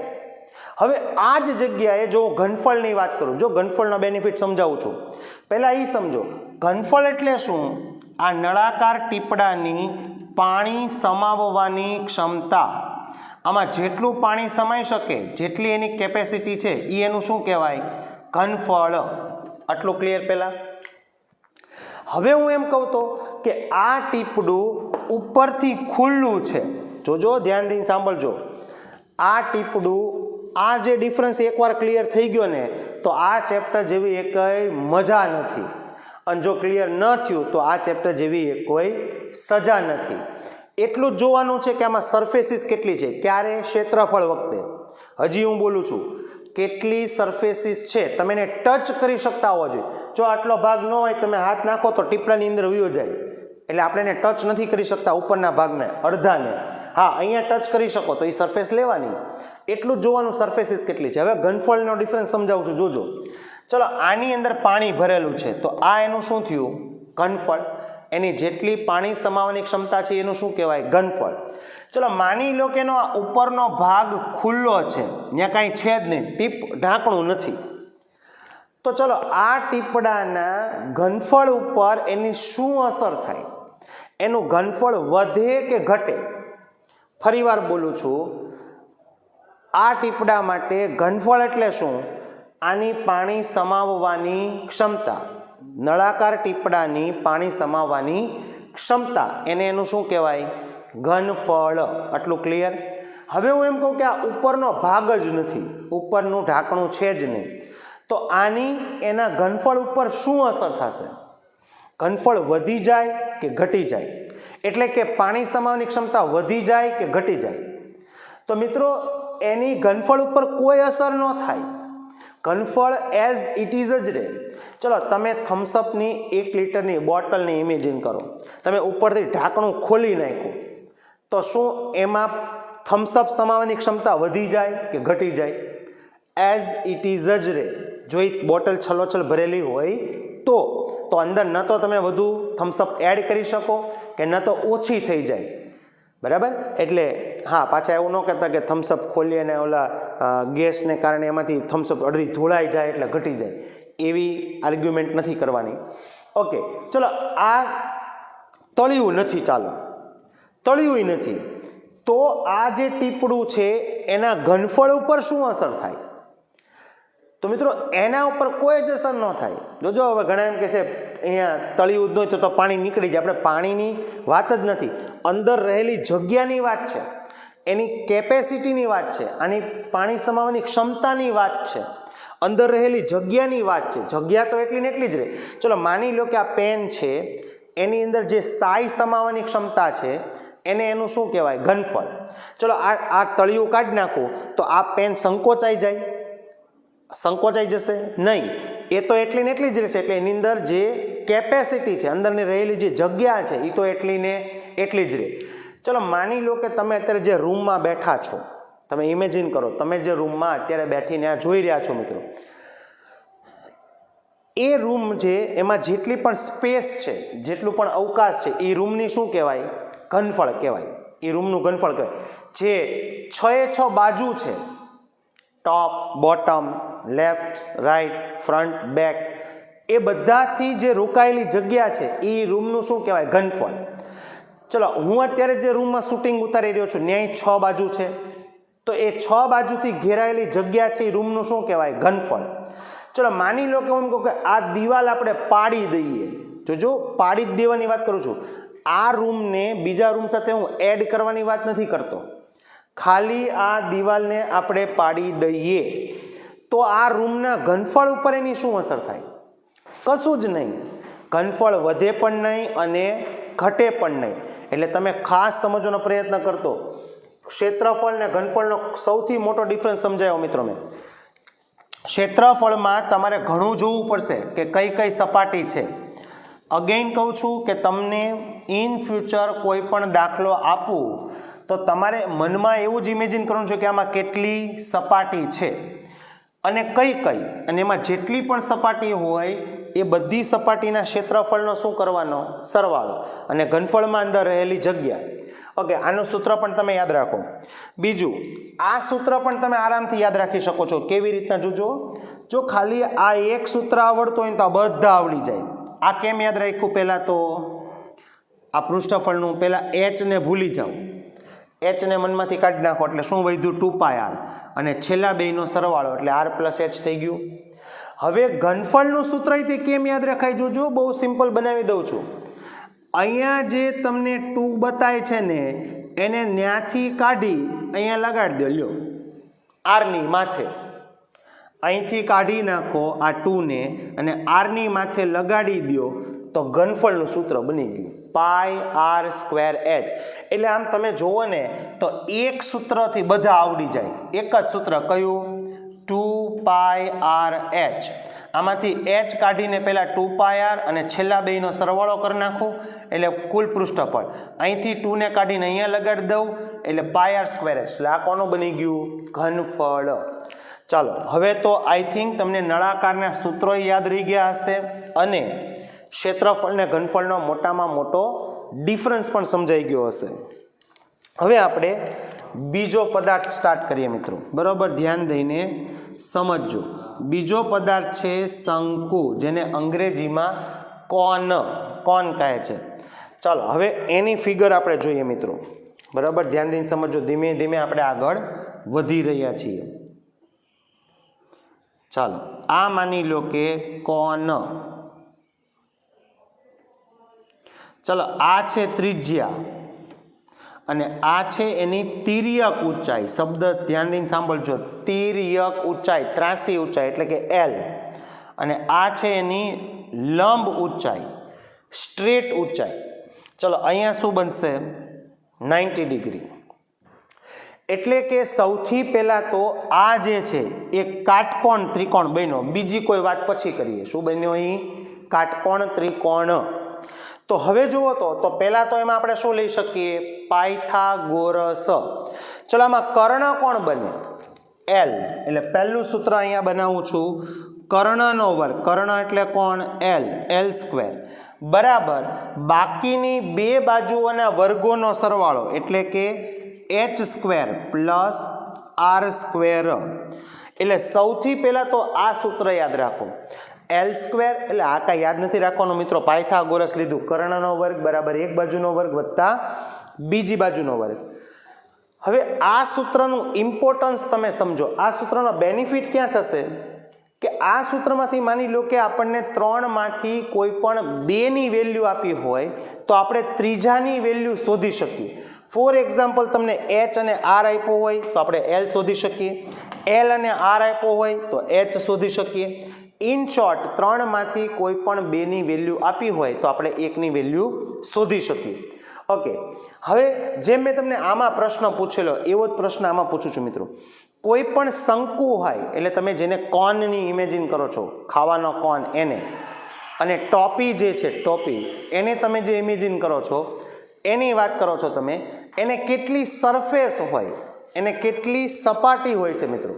હવે આ જ જગ્યાએ જો ઘનફળની વાત કરું, જો ઘનફળનો બેનિફિટ સમજાવું છું, પહેલાં એ સમજો, ઘનફળ એટલે શું, આ નળાકાર ટીપડાની પાણી સમાવવાની ક્ષમતા, આમાં જેટલું પાણી સમાઈ શકે, જેટલી એની કેપેસિટી છે, એ એનું શું કહેવાય, ઘનફળ. આટલું ક્લિયર પહેલાં. હવે હું એમ કહું તો કે આ ટીપડું ઉપરથી ખુલ્લું છે, જોજો ધ્યાન દઈને સાંભળજો, આ ટીપડું, આ જે ડિફરન્સ એકવાર ક્લિયર થઈ ગયો ને, તો આ ચેપ્ટર જેવી એકય મજા નથી. અને જો ક્લિયર ન થયું તો આ ચેપ્ટર જેવી કોઈ સજા નથી. એટલું જ જોવાનું છે કે આમાં સરફેસીસ કેટલી છે, ક્યારે, ક્ષેત્રફળ વખતે. હજી હું બોલું છું, કેટલી સરફેસીસ છે, તમે એને ટચ કરી શકતા હોવા જોઈએ. જો આટલો ભાગ ન હોય, તમે હાથ નાખો તો ટીપડાની અંદર વયો જાય, એટલે આપણે એને ટચ નથી કરી શકતા ઉપરના ભાગને, અડધાને. હા, અહીંયા ટચ કરી શકો તો એ સરફેસ લેવાની. એટલું જ જોવાનું સરફેસીસ કેટલી છે. હવે ઘનફળનો ડિફરન્સ સમજાવું છું, જોજો. ચલો, આની અંદર પાણી ભરેલું છે, તો આ એનું શું થયું, ઘનફળ. એની જેટલી પાણી સમાવવાની ક્ષમતા છે એનું શું કહેવાય, ઘનફળ. ચલો, માની લો કે એનો ઉપરનો ભાગ ખુલ્લો છે, ત્યાં કાંઈ છે જ નહીં, ઢાંકણું નથી. તો ચલો, આ ટીપડાના ઘનફળ ઉપર એની શું અસર થાય, એનું ઘનફળ વધે કે ઘટે. ફરીવાર બોલું છું, આ ટીપડા માટે ઘનફળ એટલે શું, આની પાણી સમાવવાની ક્ષમતા, નળાકાર ટીપડાની પાણી સમાવવાની ક્ષમતા, એને એનું શું કહેવાય, ઘનફળ. આટલું ક્લિયર. હવે હું એમ કહું કે આ ઉપરનો ભાગ જ નથી, ઉપરનું ઢાંકણું છે જ નહીં, તો આની એના ઘનફળ ઉપર શું અસર થશે, ઘનફળ વધી જાય કે ઘટી જાય, એટલે કે પાણી સમાવવાની ક્ષમતા વધી જાય કે ઘટી જાય. તો મિત્રો, એની ઘનફળ ઉપર કોઈ અસર ન થાય, ઘનફળ એઝ ઇટ ઇઝ જ રહે. ચલો, તમે થમ્સઅપની 1 લીટરની બોટલની ઇમેજિન કરો, તમે ઉપરથી ઢાંકણું ખોલી નાખ્યું, તો શું એમાં થમ્સઅપ સમાવવાની ક્ષમતા વધી જાય કે ઘટી જાય, એઝ ઇટ ઇઝ જ રહે. જો એ બોટલ છલોછલ ભરેલી હોય તો અંદર ન તો તમે વધુ થમ્સઅપ એડ કરી શકો કે ન તો ઓછી થઈ જાય, બરાબર. એટલે હા પાછા એવું ન કહેતા કે થમ્સઅપ ખોલીએ અને ઓલા ગેસને કારણે એમાંથી થમ્સઅપ અડધી ધોળાઈ જાય એટલે ઘટી જાય, એવી આર્ગ્યુમેન્ટ નથી કરવાની. ઓકે, ચલો આ તળિયું નથી, ચાલો તળિયું નથી, તો આ જે ટીપડું છે એના ઘનફળ ઉપર શું અસર થાય? તો મિત્રો એના ઉપર કોઈ જ અસર ન થાય. જોજો હવે ઘણા એમ કે છે અહીંયા તળિયું જ નહીં તો પાણી નીકળી જાય. આપણે પાણીની વાત જ નથી, અંદર રહેલી જગ્યાની વાત છે, એની કેપેસિટીની વાત છે, આની પાણી સમાવવાની ક્ષમતાની વાત છે, અંદર રહેલી જગ્યાની વાત છે. જગ્યા તો એટલી ને એટલી જ રહે. ચલો માની લો કે આ પેન છે, એની અંદર જે સાઈ સમાવવાની ક્ષમતા છે એને એનું શું કહેવાય? ઘનફળ. ચલો આ તળિયું કાઢી નાખું તો આ પેન સંકોચાઈ જાય? સંકોચાઈ જશે નહીં, એ તો એટલી ને એટલી જ રહેશે. એટલે એની અંદર જે કેપેસિટી છે, અંદરની રહેલી જે જગ્યા છે એ તો એટલી ને એટલી જ રહે. ચલો માની લો કે તમે અત્યારે જે રૂમમાં બેઠા છો, તમે ઇમેજિન કરો તમે જે રૂમમાં અત્યારે બેઠીને આ જોઈ રહ્યા છો મિત્રો, એ રૂમ છે એમાં જેટલી પણ સ્પેસ છે, જેટલું પણ અવકાશ છે, એ રૂમની શું કહેવાય? ઘનફળ કહેવાય. એ રૂમનું ઘનફળ કહેવાય. જે 6 બાજુ છે, top, bottom, left, right, front, back, એ બધાથી જે રોકાયેલી જગ્યા છે એ રૂમનું શું કહેવાય? ઘનફળ. ચલો હું અત્યારે જે રૂમમાં શૂટિંગ ઉતારી રહ્યો છું ન્યાય 6 બાજુ છે, તો એ 6 બાજુથી ઘેરાયેલી જગ્યા છે એ રૂમનું શું કહેવાય? ઘનફળ. ચલો માની લો કે હું એમ કહું કે આ દિવાલ આપણે પાડી દઈએ. જોજો પાડી જ દેવાની વાત કરું છું. આ રૂમને બીજા રૂમ સાથે હું એડ કરવાની વાત નથી કરતો. ખાલી આ દિવાલને આપણે પાડી દઈએ તો આ રૂમના ઘનફળ ઉપર એની શું અસર થાય? કશું જ નહીં. ઘનફળ વધે પણ નહીં અને ઘટે પણ નહીં. એટલે તમે ખાસ સમજવાનો પ્રયત્ન કરતો. ક્ષેત્રફળ ને ઘનફળનો સૌથી મોટો ડિફરન્સ સમજાયો મિત્રો મેં. ક્ષેત્રફળમાં તમારે ઘણું જોવું પડશે કે કઈ કઈ સપાટી છે. અગેઇન કહું છું કે તમને ઇન ફ્યુચર કોઈ પણ દાખલો આપું તો તમારે મનમાં એવું જ ઇમેજિન કરવું છે કે આમાં કેટલી સપાટી છે અને કઈ કઈ, અને એમાં જેટલી પણ સપાટી હોય એ બધી સપાટીના ક્ષેત્રફળનો શું કરવાનો? સરવાળો, અને ઘનફળમાં અંદર રહેલી જગ્યા. ઓકે, આનું સૂત્ર પણ તમે યાદ રાખો. બીજું, આ સૂત્ર પણ તમે આરામથી યાદ રાખી શકો છો. કેવી રીતના? જોજો, જો ખાલી આ એક સૂત્ર આવડતું હોય તો આ બધા આવડી જાય. આ કેમ યાદ રાખ્યું? પહેલાં તો આ પૃષ્ઠફળનું પહેલાં એચ ને ભૂલી જાઓ, એચ ને મનમાંથી કાઢી નાખો એટલે શું વધ્યું? 2πr, અને છેલ્લા બેયનો સરવાળો એટલે r + h થઈ ગયું. હવે ઘનફળનું સૂત્ર તે કેમ યાદ રખાય? જોજો, બહુ સિમ્પલ બનાવી દઉં છું. અહીંયા જે તમને 2 બતાય છે ને એને ન્યાથી કાઢી અહીંયા લગાડી દો. લ્યો, આરની માથે અહીંથી કાઢી નાખો આ 2 ને અને આરની માથે લગાડી દો તો ઘનફળનું સૂત્ર બની ગયું πr²h. એટલે આમ તમે જુઓ ને તો એક સૂત્રથી બધા આવડી જાય. એક જ સૂત્ર કયું? 2πrh. આમાંથી h કાઢીને પહેલાં 2πr અને છેલ્લા બેયનો સરવાળો કરી નાખું એટલે કુલ પૃષ્ઠફળ. અહીંથી 2 ને કાઢીને અહીંયા લગાડી દઉં એટલે πr²h. એટલે આ કોનું બની ગયું? ઘનફળ. ચાલો, હવે તો આઈ થિંક તમને નળાકારના સૂત્રો યાદ રહી ગયા હશે અને ક્ષેત્રફળ ને ઘનફળનો મોટામાં મોટો ડિફરન્સ પણ સમજાઈ ગયો હશે. હવે આપણે બીજો પદાર્થ સ્ટાર્ટ કરીએ મિત્રો. બરાબર ધ્યાન દઈને સમજજો. બીજો પદાર્થ છે શંકુ, જેને અંગ્રેજીમાં કોન કહે છે. ચાલો હવે એની ફિગર આપણે જોઈએ મિત્રો. બરાબર ધ્યાન દઈને સમજજો. ધીમે ધીમે આપણે આગળ વધી રહ્યા છીએ. ચાલો, આ માની લો કે કોન. ચલો, આ છે ત્રિજ્યા અને આ છે એની તિર્યક ઊંચાઈ. શબ્દ ધ્યાન દઈને સાંભળજો. તિર્યક ઊંચાઈ, ત્રાસી ઊંચાઈ એટલે કે L. અને આ છે એની લંબ ઊંચાઈ, સ્ટ્રેટ ઊંચાઈ. ચલો, અહીંયા શું બનશે? 90 ડિગ્રી. એટલે કે સૌથી પહેલાં તો આ જે છે એ કાટકોણ ત્રિકોણ બન્યો. બીજી કોઈ વાત પછી કરીએ. શું બન્યો અહીં? કાટકોણ ત્રિકોણ. તો હવે જુઓ તો પહેલાં તો એમાં આપણે શું લઈ શકીએ? પાયથાગોરસ. ચલો, આમાં કર્ણ કોણ બને? L. એટલે પહેલું સૂત્ર અહીંયા બનાવું છું. કર્ણનો વર્ગ. કર્ણ એટલે કોણ? L². બરાબર બાકીની બે બાજુઓના વર્ગોનો સરવાળો એટલે કે h² પ્લસ r². એટલે સૌથી પહેલાં તો આ સૂત્ર યાદ રાખો. L² એટલે આ કાંઈ યાદ નથી રાખવાનું મિત્રો, પાયથાગોરસ લીધું, કર્ણનો વર્ગ બરાબર એક બાજુનો વર્ગ વત્તા બીજી બાજુનો વર્ગ. હવે આ સૂત્રનું ઇમ્પોર્ટન્સ તમે સમજો. આ સૂત્રનો બેનિફિટ ક્યાં થશે કે આ સૂત્રમાંથી માની લો કે આપણને 3માંથી કોઈ પણ 2ની વેલ્યુ આપી હોય તો આપણે ત્રીજાની વેલ્યુ શોધી શકીએ. ફોર એક્ઝામ્પલ તમને h અને r આપ્યો હોય તો આપણે l શોધી શકીએ, l અને r આપ્યો હોય તો h શોધી શકીએ. ઇન શોર્ટ 3માંથી કોઈ પણ 2ની વેલ્યુ આપી હોય તો આપણે 1ની વેલ્યુ શોધી શકીએ. ઓકે, હવે જેમ મેં તમને આમાં પ્રશ્ન પૂછેલો એવો જ પ્રશ્ન આમાં પૂછું છું મિત્રો. કોઈ પણ શંકુ હોય એટલે તમે જેને કોનની ઇમેજિન કરો છો, ખાવાનો કોન એને, અને ટોપી જે છે ટોપી એને તમે જે ઇમેજિન કરો છો એની વાત કરો છો તમે, એને કેટલી સરફેસ હોય, એને કેટલી સપાટી હોય છે મિત્રો.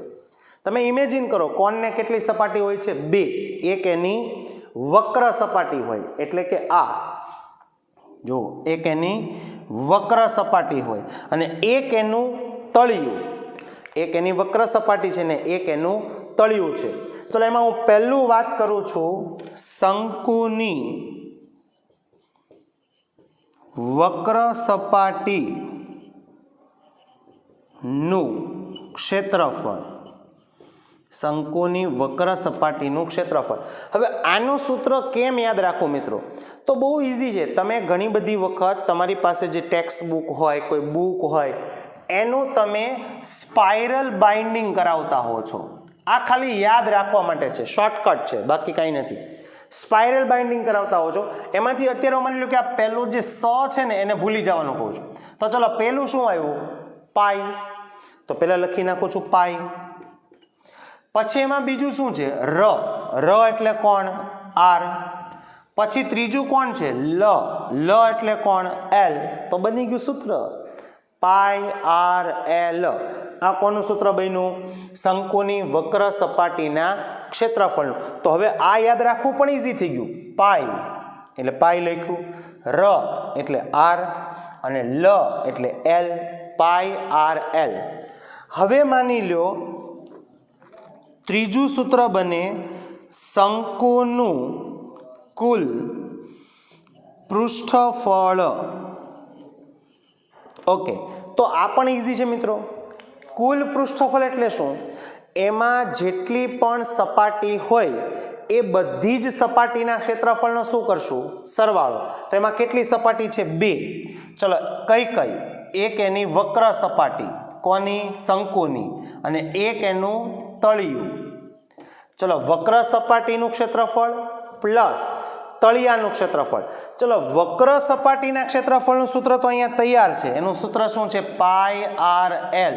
તમે ઇમેજિન કરો કોનને કેટલી સપાટી હોય છે? 2. એક એની વક્ર સપાટી હોય એટલે કે આ જો એક એની વક્ર સપાટી હોય અને એક એનું તળિયું. એક એની વક્ર સપાટી છે ને એક એનું તળિયું છે. ચલો એમાં હું પહેલું વાત કરું છું શંકુની વક્ર સપાટી નું ક્ષેત્રફળ. શંકુની વક્ર સપાટીનું ક્ષેત્રફળ. હવે આનું સૂત્ર કેમ યાદ રાખવું મિત્રો? તો બહુ ઇઝી છે. તમે ઘણી બધી વખત તમારી પાસે જે ટેક્સ્ટ બુક હોય, કોઈ બુક હોય, એનું તમે સ્પાઇરલ બાઇન્ડિંગ કરાવતા હો છો. આ ખાલી યાદ રાખવા માટે છે, શોર્ટકટ છે, બાકી કાંઈ નથી. સ્પાઇરલ બાઇન્ડિંગ કરાવતા હો છો. એમાંથી અત્યારે માની લો કે આ પહેલું જે સ છે ને એને ભૂલી જવાનું કહું છું. તો ચલો પહેલું શું આવ્યું? પાઈ. તો પહેલાં લખી નાખું છું પાઈ. પછી એમાં બીજું શું છે? ર. ર એટલે કોણ? આર. પછી ત્રીજું કોણ છે? લ. લ એટલે કોણ? એલ. તો બની ગયું સૂત્ર પાઈ આર એલ. આ કોનું સૂત્ર બન્યું? શંકુની વક્ર સપાટીના ક્ષેત્રફળનું. તો હવે આ યાદ રાખવું પણ ઇઝી થઈ ગયું. પાઈ એટલે પાઈ લખ્યું, ર એટલે આર અને લ એટલે એલ. પાઈ આર એલ. હવે માની લો ત્રીજું સૂત્ર બને શંકુનું કુલ પૃષ્ઠફળ. ઓકે, તો આ પણ ઇઝી છે મિત્રો. કુલ પૃષ્ઠફળ એટલે શું? એમાં જેટલી પણ સપાટી હોય એ બધી જ સપાટીના ક્ષેત્રફળનો શું કરશું? સરવાળો. તો એમાં કેટલી સપાટી છે? 2. ચલો કઈ કઈ? એક એની વક્ર સપાટી, કોની? શંકુની, અને એક એનું તળિયું. ચલો વક્ર સપાટીનું ક્ષેત્રફળ પ્લસ તળિયાનું ક્ષેત્રફળ. ચલો વક્ર સપાટીના ક્ષેત્રફળનું સૂત્ર તો અહીંયા તૈયાર છે. એનું સૂત્ર શું છે? પાઈ આર એલ.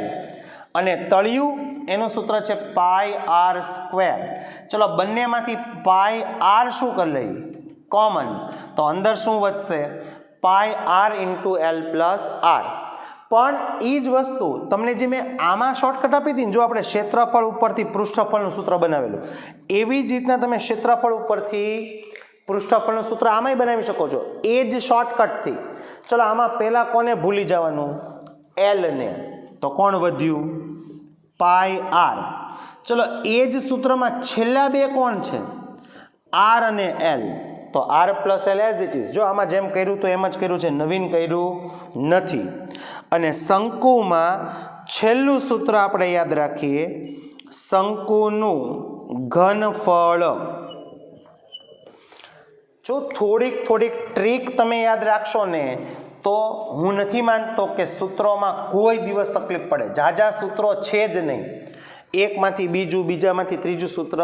અને તળિયું એનું સૂત્ર છે પાઈ આર સ્ક્વેર. ચલો બંનેમાંથી પાઈ આર શું કરી લઈએ? કોમન. તો અંદર શું વધશે? Pi R into L plus R. પણ એ જ વસ્તુ તમને જે મેં આમાં શોર્ટકટ આપી હતી ને, જો આપણે ક્ષેત્રફળ ઉપરથી પૃષ્ઠફળનું સૂત્ર બનાવેલું, એવી જ રીતના તમે ક્ષેત્રફળ ઉપરથી પૃષ્ઠફળનું સૂત્ર આમાંય બનાવી શકો છો, એ જ શોર્ટકટથી. ચલો આમાં પહેલાં કોને ભૂલી જવાનું? એલને. તો કોણ વધ્યું? Pi R. ચલો એ જ સૂત્રમાં છેલ્લા બે કોણ છે? આર અને એલ. તો R plus L as it is. જો આમાં જેમ કર્યું તો એમ જ કર્યું છે, નવીન કર્યું નથી. અને શંકુમાં છેલ્લું સૂત્ર આપણે યાદ રાખીએ, શંકુનું ઘનફળ. જો થોડીક ટ્રીક તમે યાદ રાખશો ને તો હું નથી માનતો કે સૂત્રોમાં કોઈ દિવસ તકલીફ પડે. ઝાઝા સૂત્રો છે જ નહીં. એકમાંથી બીજું, બીજામાંથી ત્રીજું સૂત્ર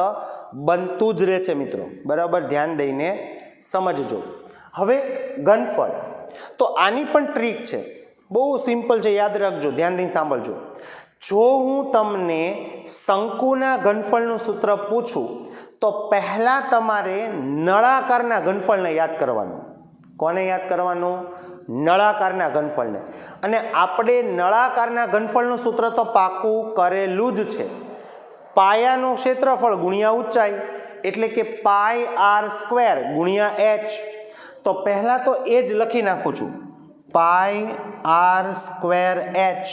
બનતું જ રહે છે મિત્રો. બરાબર ધ્યાન દઈને સમજજો. હવે ઘનફળ, તો આની પણ ટ્રીક છે, બહુ સિમ્પલ છે, યાદ રાખજો, ધ્યાન દઈને સાંભળજો. જો હું તમને શંકુના ઘનફળનું સૂત્ર પૂછું તો પહેલાં તમારે નળાકારના ઘનફળને યાદ કરવાનું. કોને યાદ કરવાનું? નળાકારના ઘનફળને. અને આપણે નળાકારના ઘનફળનું સૂત્ર તો પાકું કરેલું જ છે. પાયાનું ક્ષેત્રફળ ગુણ્યા ઊંચાઈ એટલે કે પાઈ આર સ્ક્વેર ગુણ્યા એચ. તો પહેલાં તો એ જ લખી નાખું છું. પાઈ આર સ્ક્વેર એચ.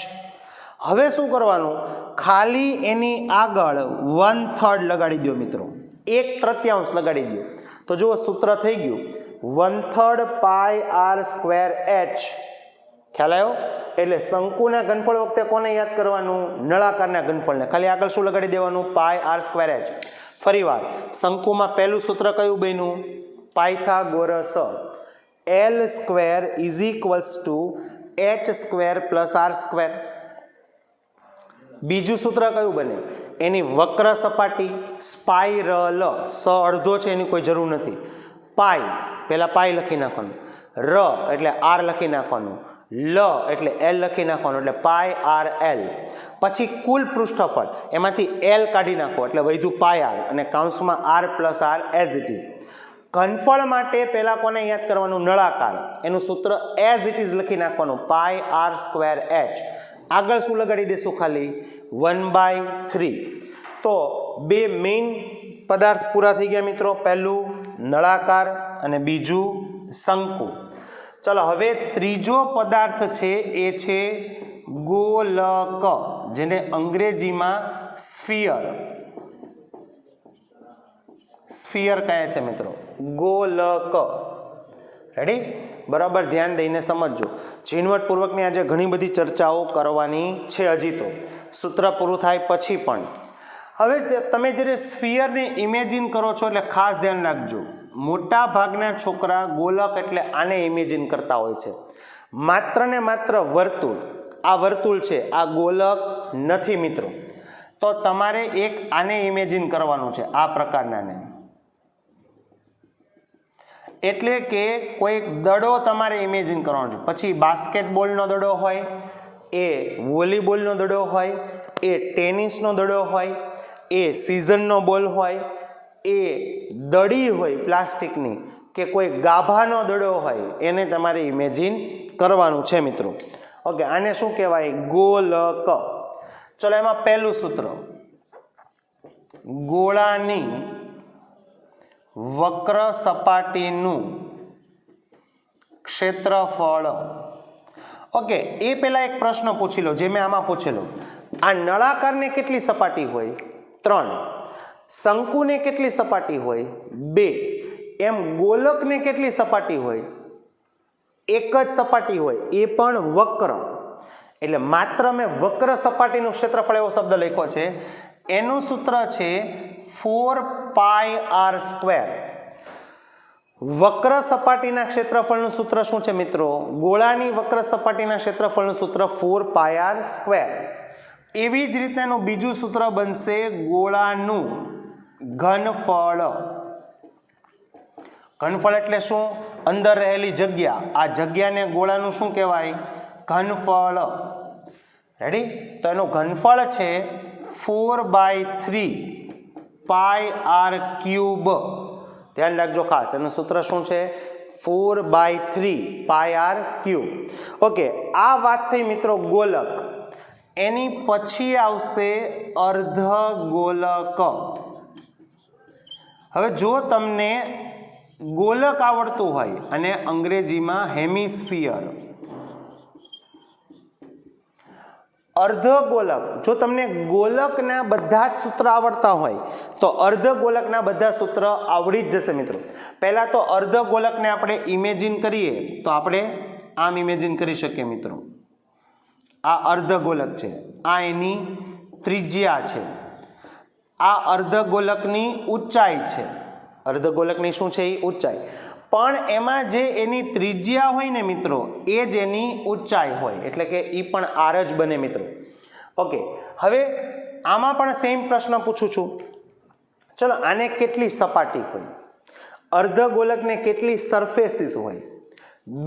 હવે શું કરવાનું, ખાલી એની આગળ 1/3 લગાડી દો મિત્રો, 1/3 લગાડી દો. તો જુઓ સૂત્ર થઈ ગયું 1/3 પાઈ આર સ્ક્વેર એચ. ખ્યાલ આવ્યો? એટલે શંકુના ઘનફળ વખતે કોને યાદ કરવાનું? નળાકારના ઘનફળને. ખાલી આગળ શું લગાડી દેવાનું? Pi R square H. ફરીવાર શંકુમાં પહેલું સૂત્ર કયું બન્યું? Pythagoras. L square is equals to H square plus R square. બીજું સૂત્ર કયું બને? એની વક્ર સપાટી સ્પાઇરલ. સ અડધો છે એની કોઈ જરૂર નથી. પાઈ પહેલા પાઈ લખી નાખવાનું, ર એટલે આર લખી નાખવાનું, લ એટલે એલ લખી નાખવાનું, એટલે પાઈ આર એલ. પછી કુલ પૃષ્ઠફળ એમાંથી એલ કાઢી નાખો એટલે વધ્યું પાઈ આર, અને કાઉન્સમાં R plus R as it is. ઘનફળ માટે પહેલા કોને યાદ કરવાનું? નળાકાર. એનું સૂત્ર એઝ ઇટ ઇઝ લખી નાખવાનું, પાઈ આર સ્ક્વેર એચ. આગળ શું લગાડી દેશું? ખાલી 1/3. તો બે મેઇન પદાર્થ પૂરા થઈ ગયા મિત્રો. પહેલું નળાકાર અને બીજું શંકુ. ચલો હવે ત્રીજો પદાર્થ છે એ છે ગોલક, જેને અંગ્રેજીમાં સ્ફિયર કહે છે મિત્રો. ગોલક. રેડી? બરાબર ધ્યાન દઈને સમજજો. ઝીણવટપૂર્વકની આજે ઘણી બધી ચર્ચાઓ કરવાની છે હજી તો, સૂત્ર પૂરું થાય પછી પણ. હવે તમે જ્યારે સ્ફિયરને ઇમેજિન કરો છો એટલે ખાસ ધ્યાન રાખજો, મોટા ભાગના છોકરા ગોલક એટલે આને ઇમેજિન કરતા હોય છે. માત્ર ને માત્ર વર્તુળ, આ વર્તુળ છે, આ ગોલક નથી મિત્રો. તો તમારે એક આને ઇમેજિન કરવાનું છે, આ પ્રકારનાને. એટલે કે કોઈ દડો તમારે ઇમેજિન કરવાનો છે. પછી બાસ્કેટબોલનો દડો હોય, એ વોલીબોલનો દડો હોય, એ ટેનિસનો દડો હોય, એ સિઝનનો બોલ હોય, એ દડી હોય પ્લાસ્ટિકની, કે કોઈ ગાભાનો દડો હોય, એને તમારે ઇમેજિન કરવાનું છે મિત્રો. ઓકે, આને શું કહેવાય? ગોલક. ચલો એમાં પહેલું સૂત્ર, ગોળાની વક્ર સપાટીનું ક્ષેત્રફળ. ઓકે, એ પહેલા એક પ્રશ્ન પૂછી લો જે મેં આમાં પૂછેલો. આ નળાકારને કેટલી સપાટી હોય? 3. શંકુને કેટલી સપાટી હોય? 2. એમ ગોલકને કેટલી સપાટી હોય? એક જ સપાટી હોય, એ પણ વક્ર. એટલે માત્ર મેં વક્ર સપાટીનું ક્ષેત્રફળ એવો શબ્દ લખ્યો છે. એનું સૂત્ર છે 4 પાઈ આર સ્ક્વેર. વક્ર સપાટીના ક્ષેત્રફળનું સૂત્ર શું છે મિત્રો? ગોળાની વક્ર સપાટીના ક્ષેત્રફળનું સૂત્ર 4 પાઈ આર સ્ક્વેર. એવી જ રીતેનું બીજું સૂત્ર બનશે ગોળાનું ઘનફળ. ઘનફળ એટલે શું? અંદર રહેલી જગ્યા. આ જગ્યાને ગોળાનું શું કહેવાય? ઘનફળ. રેડી? તો એનું ઘનફળ છે 4/3 પાઈ આર ક્યુબ. ધ્યાન રાખજો ખાસ, એનું સૂત્ર શું છે? 4/3 પાઈ આર ક્યુબ. ઓકે, આ વાત થઈ મિત્રો ગોલક. એની પછી આવશે અર્ધગોલક. હવે જો તમને ગોલક આવડતું હોય અને અંગ્રેજીમાં હેમિસ્ફિયર, અર્ધગોલક, જો તમને ગોલકના બધા જ સૂત્ર આવડતા હોય તો અર્ધગોલકના બધા સૂત્ર આવડી જ જશે મિત્રો. પહેલા તો અર્ધગોલકને આપણે ઇમેજિન કરીએ તો આપણે આમ ઇમેજિન કરી શકીએ મિત્રો. આ અર્ધગોલક છે, આ એની ત્રિજ્યા છે, આ અર્ધગોલકની ઊંચાઈ છે. અર્ધગોલકની શું છે? એ ઊંચાઈ. પણ એમાં જે એની ત્રિજ્યા હોય ને મિત્રો, એ જ એની ઊંચાઈ હોય, એટલે કે એ પણ આર જ બને મિત્રો. ઓકે, હવે આમાં પણ સેમ પ્રશ્ન પૂછું છું. ચલો, આને કેટલી સપાટી હોય? અર્ધગોલકને કેટલી સરફેસીસ હોય?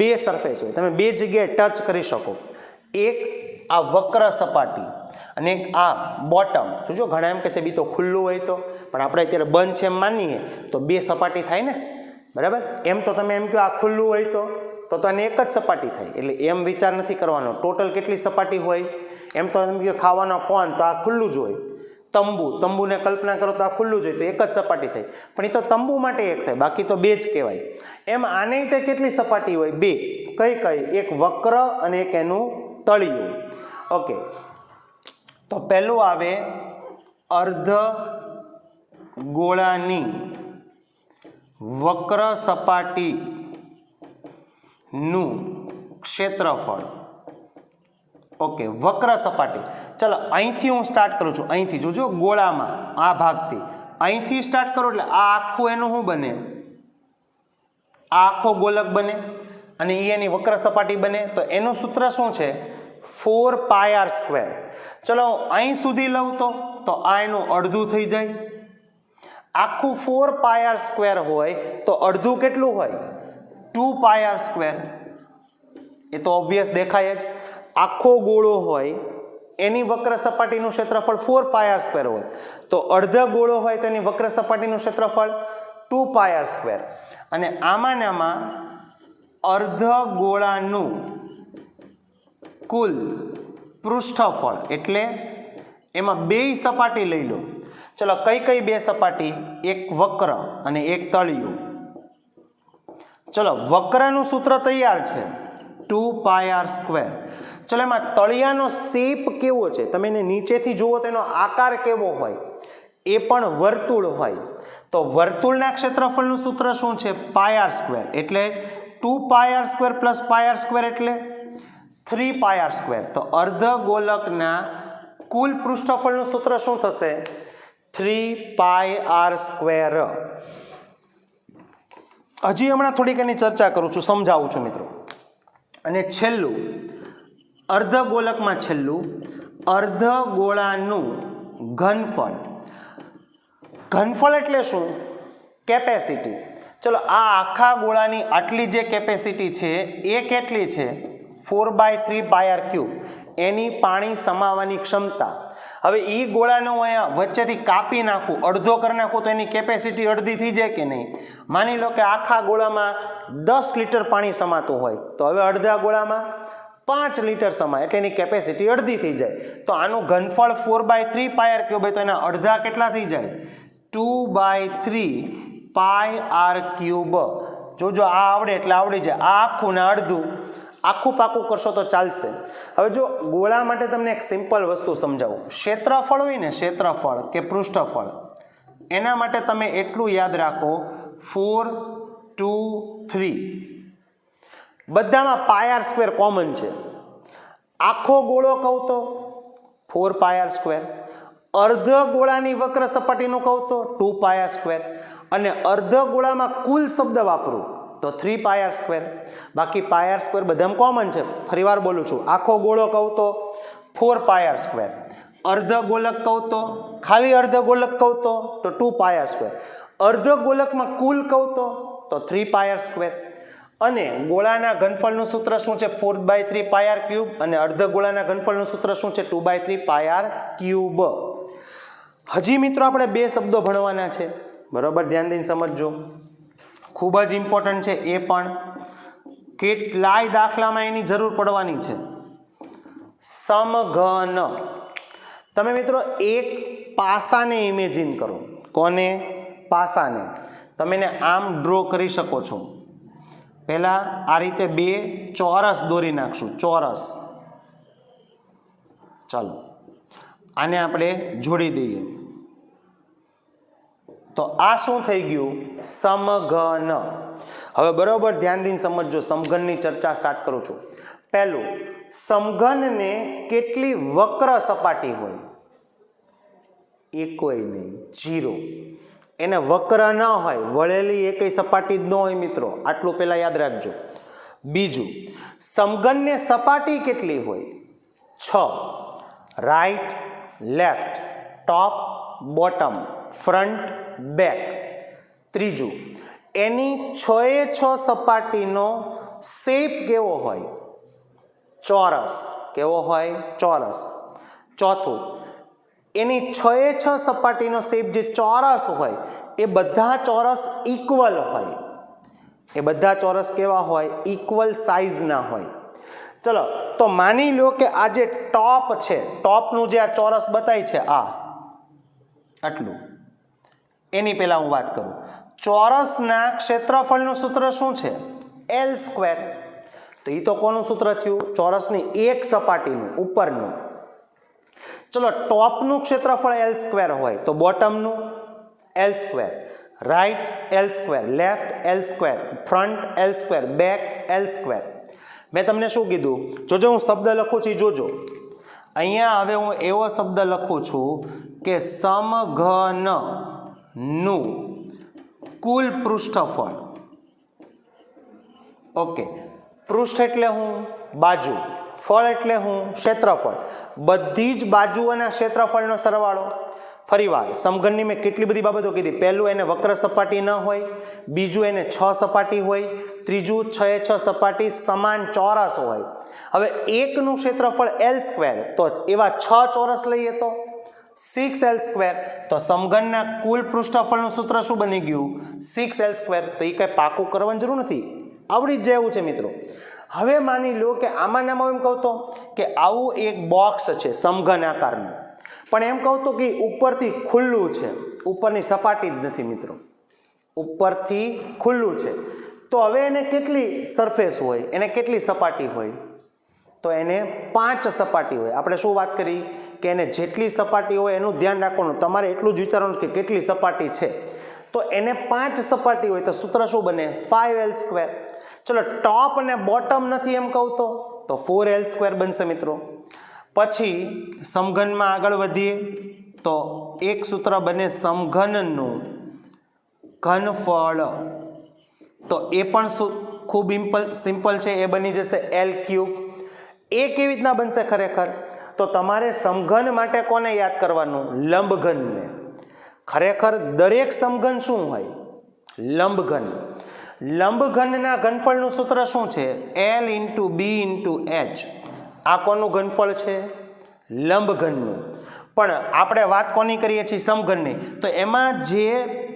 2 સરફેસ હોય, તમે 2 જગ્યાએ ટચ કરી શકો. એક આ વક્ર સપાટી અને એક આ બોટમ. જો ઘણા એમ કહેશે બી તો ખુલ્લું હોય તો, પણ આપણે અત્યારે બંધ છે એમ માનીએ તો 2 સપાટી થાય ને, બરાબર? એમ તો તમે એમ કહો આ ખુલ્લું હોય તો આને એક જ સપાટી થાય. એટલે એમ વિચાર નથી કરવાનો ટોટલ કેટલી સપાટી હોય. એમ તો તમે કહો ખાવાનો કોણ, તો આ ખુલ્લું જ હોય. તંબુને કલ્પના કરો તો આ ખુલ્લું જ હોય, તો એક જ સપાટી થાય. પણ એ તો તંબુ માટે એક થાય, બાકી તો 2 જ કહેવાય. એમ આને તે કેટલી સપાટી હોય? 2. કઈ કઈ? એક વક્ર અને એક એનું તળિયું. ઓકે, તો પહેલું આવે અર્ધ ગોળાની વક્ર સપાટીનું ક્ષેત્રફળ. ઓકે, વક્ર સપાટી. ચલો અહીંથી હું સ્ટાર્ટ કરું છું. અહીંથી જોજો, ગોળામાં આ ભાગથી અહીંથી સ્ટાર્ટ કરું એટલે આ આખું એનું શું બને? આ આખો ગોલક બને અને એ એની વક્ર સપાટી બને. તો એનું સૂત્ર શું છે? 4πr². ચલો અહીં સુધી લઉં તો આ એનું અડધું થઈ જાય. આખું 4πr² હોય તો અડધું કેટલું હોય? 2πr². એ તો ઓબ્વિયસ દેખાય જ. આખો ગોળો હોય એની વક્ર સપાટીનું ક્ષેત્રફળ 4πr² હોય તો અર્ધ ગોળો હોય તો એની વક્ર સપાટીનું ક્ષેત્રફળ 2πr². અને આમાં અર્ધ ગોળાનું કુલ પૃષ્ઠફળ એટલે એમાં બે સપાટી લઈ લો. ચલો કઈ કઈ બે સપાટી? એક વક્ર અને એક તળિયું. ચલો વક્રનું સૂત્ર તૈયાર છે 2πr². ચલો એમાં તળિયાનો શેપ કેવો છે? તમે એને નીચેથી જુઓ તો એનો આકાર કેવો હોય? એ પણ વર્તુળ હોય. તો વર્તુળના ક્ષેત્રફળનું સૂત્ર શું છે? πr². એટલે 2πr² + πr² એટલે 3πr². તો અર્ધ ગોલકના કુલ પૃષ્ઠફળનું સૂત્ર શું થશે? 3πr². હજી હમણાં થોડીક એની ચર્ચા કરું છું, સમજાવું છું મિત્રો. અને છેલ્લું અર્ધ ગોલકમાં છેલ્લું અર્ધ ગોળાનું ઘનફળ. ઘનફળ એટલે શું? કેપેસિટી. ચલો આ આખા ગોળાની આટલી જે કેપેસિટી છે એ કેટલી છે? 4/3πr³. એની પાણી સમાવવાની ક્ષમતા. હવે એ ગોળાનો અહીંયા વચ્ચેથી કાપી નાખું, અડધો કરી નાખું તો એની કેપેસિટી અડધી થઈ જાય કે નહીં? માની લો કે આખા ગોળામાં 10 લીટર પાણી સમાતું હોય તો હવે અડધા ગોળામાં 5 લીટર સમાય એટલે એની કેપેસિટી અડધી થઈ જાય. તો આનું ઘનફળ 4/3πr³ હોય તો એના અડધા કેટલા થઈ જાય? 2/3πr³. જોજો આ આવડે એટલે આવડી જાય. આ આખું ને અડધું આખું પાકું કરશો તો ચાલશે. હવે જો ગોળા માટે તમને એક સિમ્પલ વસ્તુ સમજાવું. ક્ષેત્રફળ હોય ને, ક્ષેત્રફળ કે પૃષ્ઠફળ, એના માટે તમે એટલું યાદ રાખો 4, 2, 3 બધામાં πr² કોમન છે. આખો ગોળો કહું તો 4πr², અર્ધ ગોળાની વક્ર સપાટીનું કહું તો 2πr², અને અર્ધ ગોળામાં કુલ શબ્દ વાપરું તો 3πr². બાકી πr² બધામાં કોમન છે. ફરીવાર બોલું છું, આખો ગોળો કહું તો 4πr², અર્ધ ગોલક કહું તો ખાલી અર્ધ ગોલક કહું તો 2πr², અર્ધ ગોલકમાં કુલ કહું તો 3πr². અને ગોળાના ઘનફળનું સૂત્ર શું છે? 4/3πr³ અને અર્ધ ગોળાના ઘનફળનું સૂત્ર શું છે? 2/3πr³. હજી મિત્રો આપણે બે શબ્દો ભણવાના છે, બરાબર? ધ્યાન દઈને સમજજો, ખૂબ જ ઇમ્પોર્ટન્ટ છે. એ પણ કેટલાય દાખલામાં એની જરૂર પડવાની છે. સમઘન. તમે મિત્રો એક પાસાને ઇમેજિન કરો. કોને? પાસાને. તમે એને આમ ડ્રો કરી શકો છો. પહેલા આ રીતે બે ચોરસ દોરી નાખશું, ચોરસ. ચાલો આને આપણે જોડી દઈએ તો આ શું થઈ ગયું? સમઘન. હવે બરોબર ધ્યાન દઈને સમજજો, સમઘનની ચર્ચા સ્ટાર્ટ કરું છું. પહેલું, સમઘનને કેટલી વક્ર સપાટી હોય? એકોય નહીં, 0. એને વક્ર ન હોય, વળેલી એકેય સપાટી જ ન હોય મિત્રો. આટલું પહેલા યાદ રાખજો. બીજું, સમઘનને સપાટી કેટલી હોય? 6. રાઈટ, લેફ્ટ, ટોપ, બોટમ, ફ્રન્ટ, બેક. ત્રીજું, એની 6 સપાટીનો શેપ કેવો હોય? ચોરસ. કેવો હોય? ચોરસ. ચોથું, એની 6 સપાટીનો શેપ જે ચોરસ હોય એ બધા ચોરસ ઇક્વલ હોય. એ બધા ચોરસ કેવા હોય? ઇક્વલ સાઇઝના હોય. ચલો તો માની લો કે આ જે ટોપ છે, ટોપનું જે આ ચોરસ બતાય છે, આ આટલું, એની પહેલા હું વાત કરું. ચોરસના ક્ષેત્રફળનું સૂત્ર શું છે? L². તો એ તો કોનું સૂત્ર થયું? ચોરસની એક સપાટીનું ઉપરનું. ચલો, ટોપનું ક્ષેત્રફળ એલ સ્ક્વેર હોય તો બોટમનું L square, right L square, left L square, front L square, back L square. મેં તમને શું કીધું? જોજો હું શબ્દ લખું છું, જોજો અહીંયા હવે હું એવો શબ્દ લખું છું કે સમઘનનું કુલ પૃષ્ઠફળ. ઓકે, પૃષ્ઠ એટલે હું બાજુ, ફળ એટલે હું ક્ષેત્રફળ. બધી જ બાજુઓના ક્ષેત્રફળનો સરવાળો. ફરીવાર સમઘનની મેં કેટલી બધી બાબતો કીધી. પહેલું, એને વક્ર સપાટી ન હોય. બીજું, એને 6 સપાટી હોય. ત્રીજું, 6 સપાટી સમાન ચોરસ હોય. હવે એકનું ક્ષેત્રફળ એલ સ્ક્વેર, તો એવા 6 ચોરસ લઈએ તો 6 એલ સ્ક્વેર. તો સમઘનના કુલ પૃષ્ઠફળનું સૂત્ર શું બની ગયું? 6 એલ સ્ક્વેર. તો એ કંઈ પાકું કરવાની જરૂર નથી, આવડી જ જાય એવું છે મિત્રો. હવે માની લો કે આમાં એમ કહું તો કે આવું એક બોક્સ છે સમઘન આકારનું, પણ એમ કહું તો કે ઉપરથી ખુલ્લું છે, ઉપરની સપાટી જ નથી મિત્રો, ઉપરથી ખુલ્લું છે. તો હવે એને કેટલી સરફેસ હોય? એને કેટલી સપાટી હોય? તો એને 5 સપાટી હોય. આપણે શું વાત કરી કે એને જેટલી સપાટી હોય એનું ધ્યાન રાખવાનું, તમારે એટલું જ વિચારવાનું કે કેટલી સપાટી છે. તો એને 5 સપાટી હોય તો સૂત્ર શું બને? 5l square. ચલો, ટોપ અને બોટમ નથી એમ કહું તો 4l સ્ક્વેર બનશે મિત્રો. પછી સમઘનમાં આગળ વધીએ તો એક સૂત્ર બને સમઘનનું ઘનફળ. તો એ પણ ખૂબ સિમ્પલ છે, એ બની જશે l3. એ કેવી રીતના બનશે ખરેખર? તો તમારે સમઘન માટે કોને યાદ કરવાનું? લંબઘનને. ખરેખર દરેક સમઘન શું હોય? લંબઘન. લંબઘનના ઘનફળનું સૂત્ર શું છે? l × b × h. આ કોનું ઘનફળ છે? લંબઘનનું. પણ આપણે વાત કોની કરીએ છીએ? સમઘનની. તો એમાં જે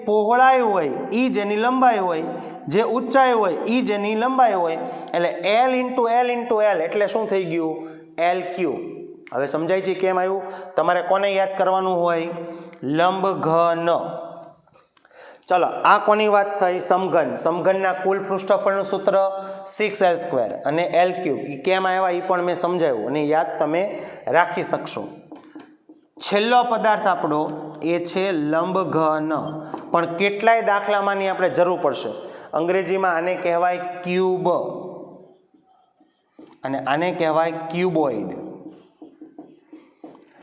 પહોળાઈ હોય એ જેની લંબાઈ હોય, જે ઊંચાઈ હોય એ જેની લંબાઈ હોય, એટલે l × l એટલે શું થઈ ગયું? l3. હવે સમજાય છે કેમ આવ્યું? તમારે કોને યાદ કરવાનું હોય? લંબઘન. ચલો, આ કોની વાત થઈ? સમઘન. સમઘનના કુલ પૃષ્ઠફળનું સૂત્ર 6l સ્ક્વેર અને l3. કેમ આવ્યા એ પણ મેં સમજાવ્યું અને યાદ તમે રાખી શકશો. છેલ્લો પદાર્થ આપણો એ છે લંબઘન. પણ કેટલાય દાખલામાંની આપણે જરૂર પડશે. અંગ્રેજીમાં આને કહેવાય ક્યુબ અને આને કહેવાય ક્યુબોઇડ.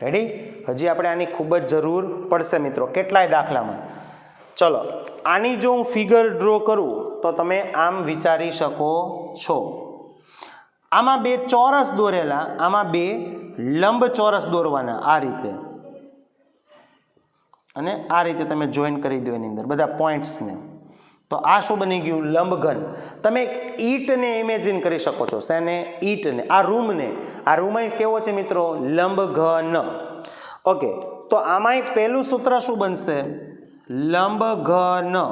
રેડી? હજી આપણે આની ખૂબ જ જરૂર પડશે મિત્રો, કેટલાય દાખલામાં. ચલો, આની જો હું ફિગર ડ્રો કરું તો તમે આમ વિચારી શકો છો. આમાં 2 ચોરસ દોરેલા, આમાં 2 લંબચોરસ દોરવાના આ રીતે, અને આ રીતે તમે જોઈન કરી દો એની અંદર બધા પોઈન્ટ્સને. તો આ શું બની ગયું? લંબઘન. તમે ઈંટને ઇમેજિન કરી શકો છો. શેને? ઈંટને. આ રૂમને. આ રૂમ કેવો છે મિત્રો? લંબઘન. ઓકે, તો આમાંય પહેલું સૂત્ર શું બનશે? લંબઘનનું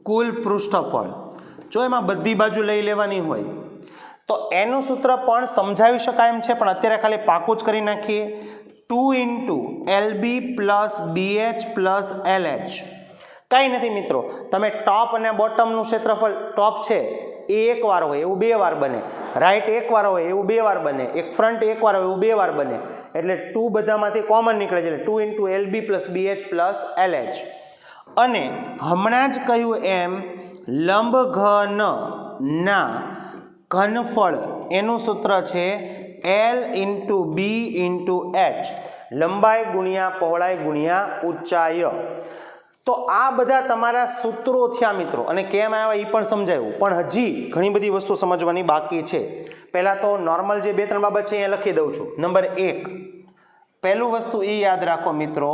કુલ પૃષ્ઠફળ. જો એમાં બધી બાજુ લઈ લેવાની હોય તો એનું સૂત્ર પણ સમજાવી શકાય એમ છે, પણ અત્યારે ખાલી પાકું જ કરી નાખીએ. 2 × LB + BH + LH. કાંઈ નથી મિત્રો, તમે ટોપ અને બોટમનું ક્ષેત્રફળ, ટોપ છે એ એક વાર હોય એવું 2 વાર બને, રાઈટ એક વાર હોય એવું 2 વાર બને, એક ફ્રન્ટ એક વાર હોય એવું 2 વાર બને, એટલે 2 બધામાંથી કોમન નીકળે છે, એટલે 2 × LB + BH + LH. અને હમણાં જ કહ્યું એમ લંબઘનના ઘનફળ એનું સૂત્ર છે l × b × h. લંબાઈ ગુણ્યા પહોળાઈ ગુણ્યા ઊંચાઈ. તો આ બધા તમારા સૂત્રો થયા મિત્રો, અને કેમ આવ્યા એ પણ સમજાયું. પણ હજી ઘણી બધી વસ્તુ સમજવાની બાકી છે. પહેલાં તો નોર્મલ જે 2-3 બાબત છે એ લખી દઉં છું. નંબર 1, પહેલું વસ્તુ એ યાદ રાખો મિત્રો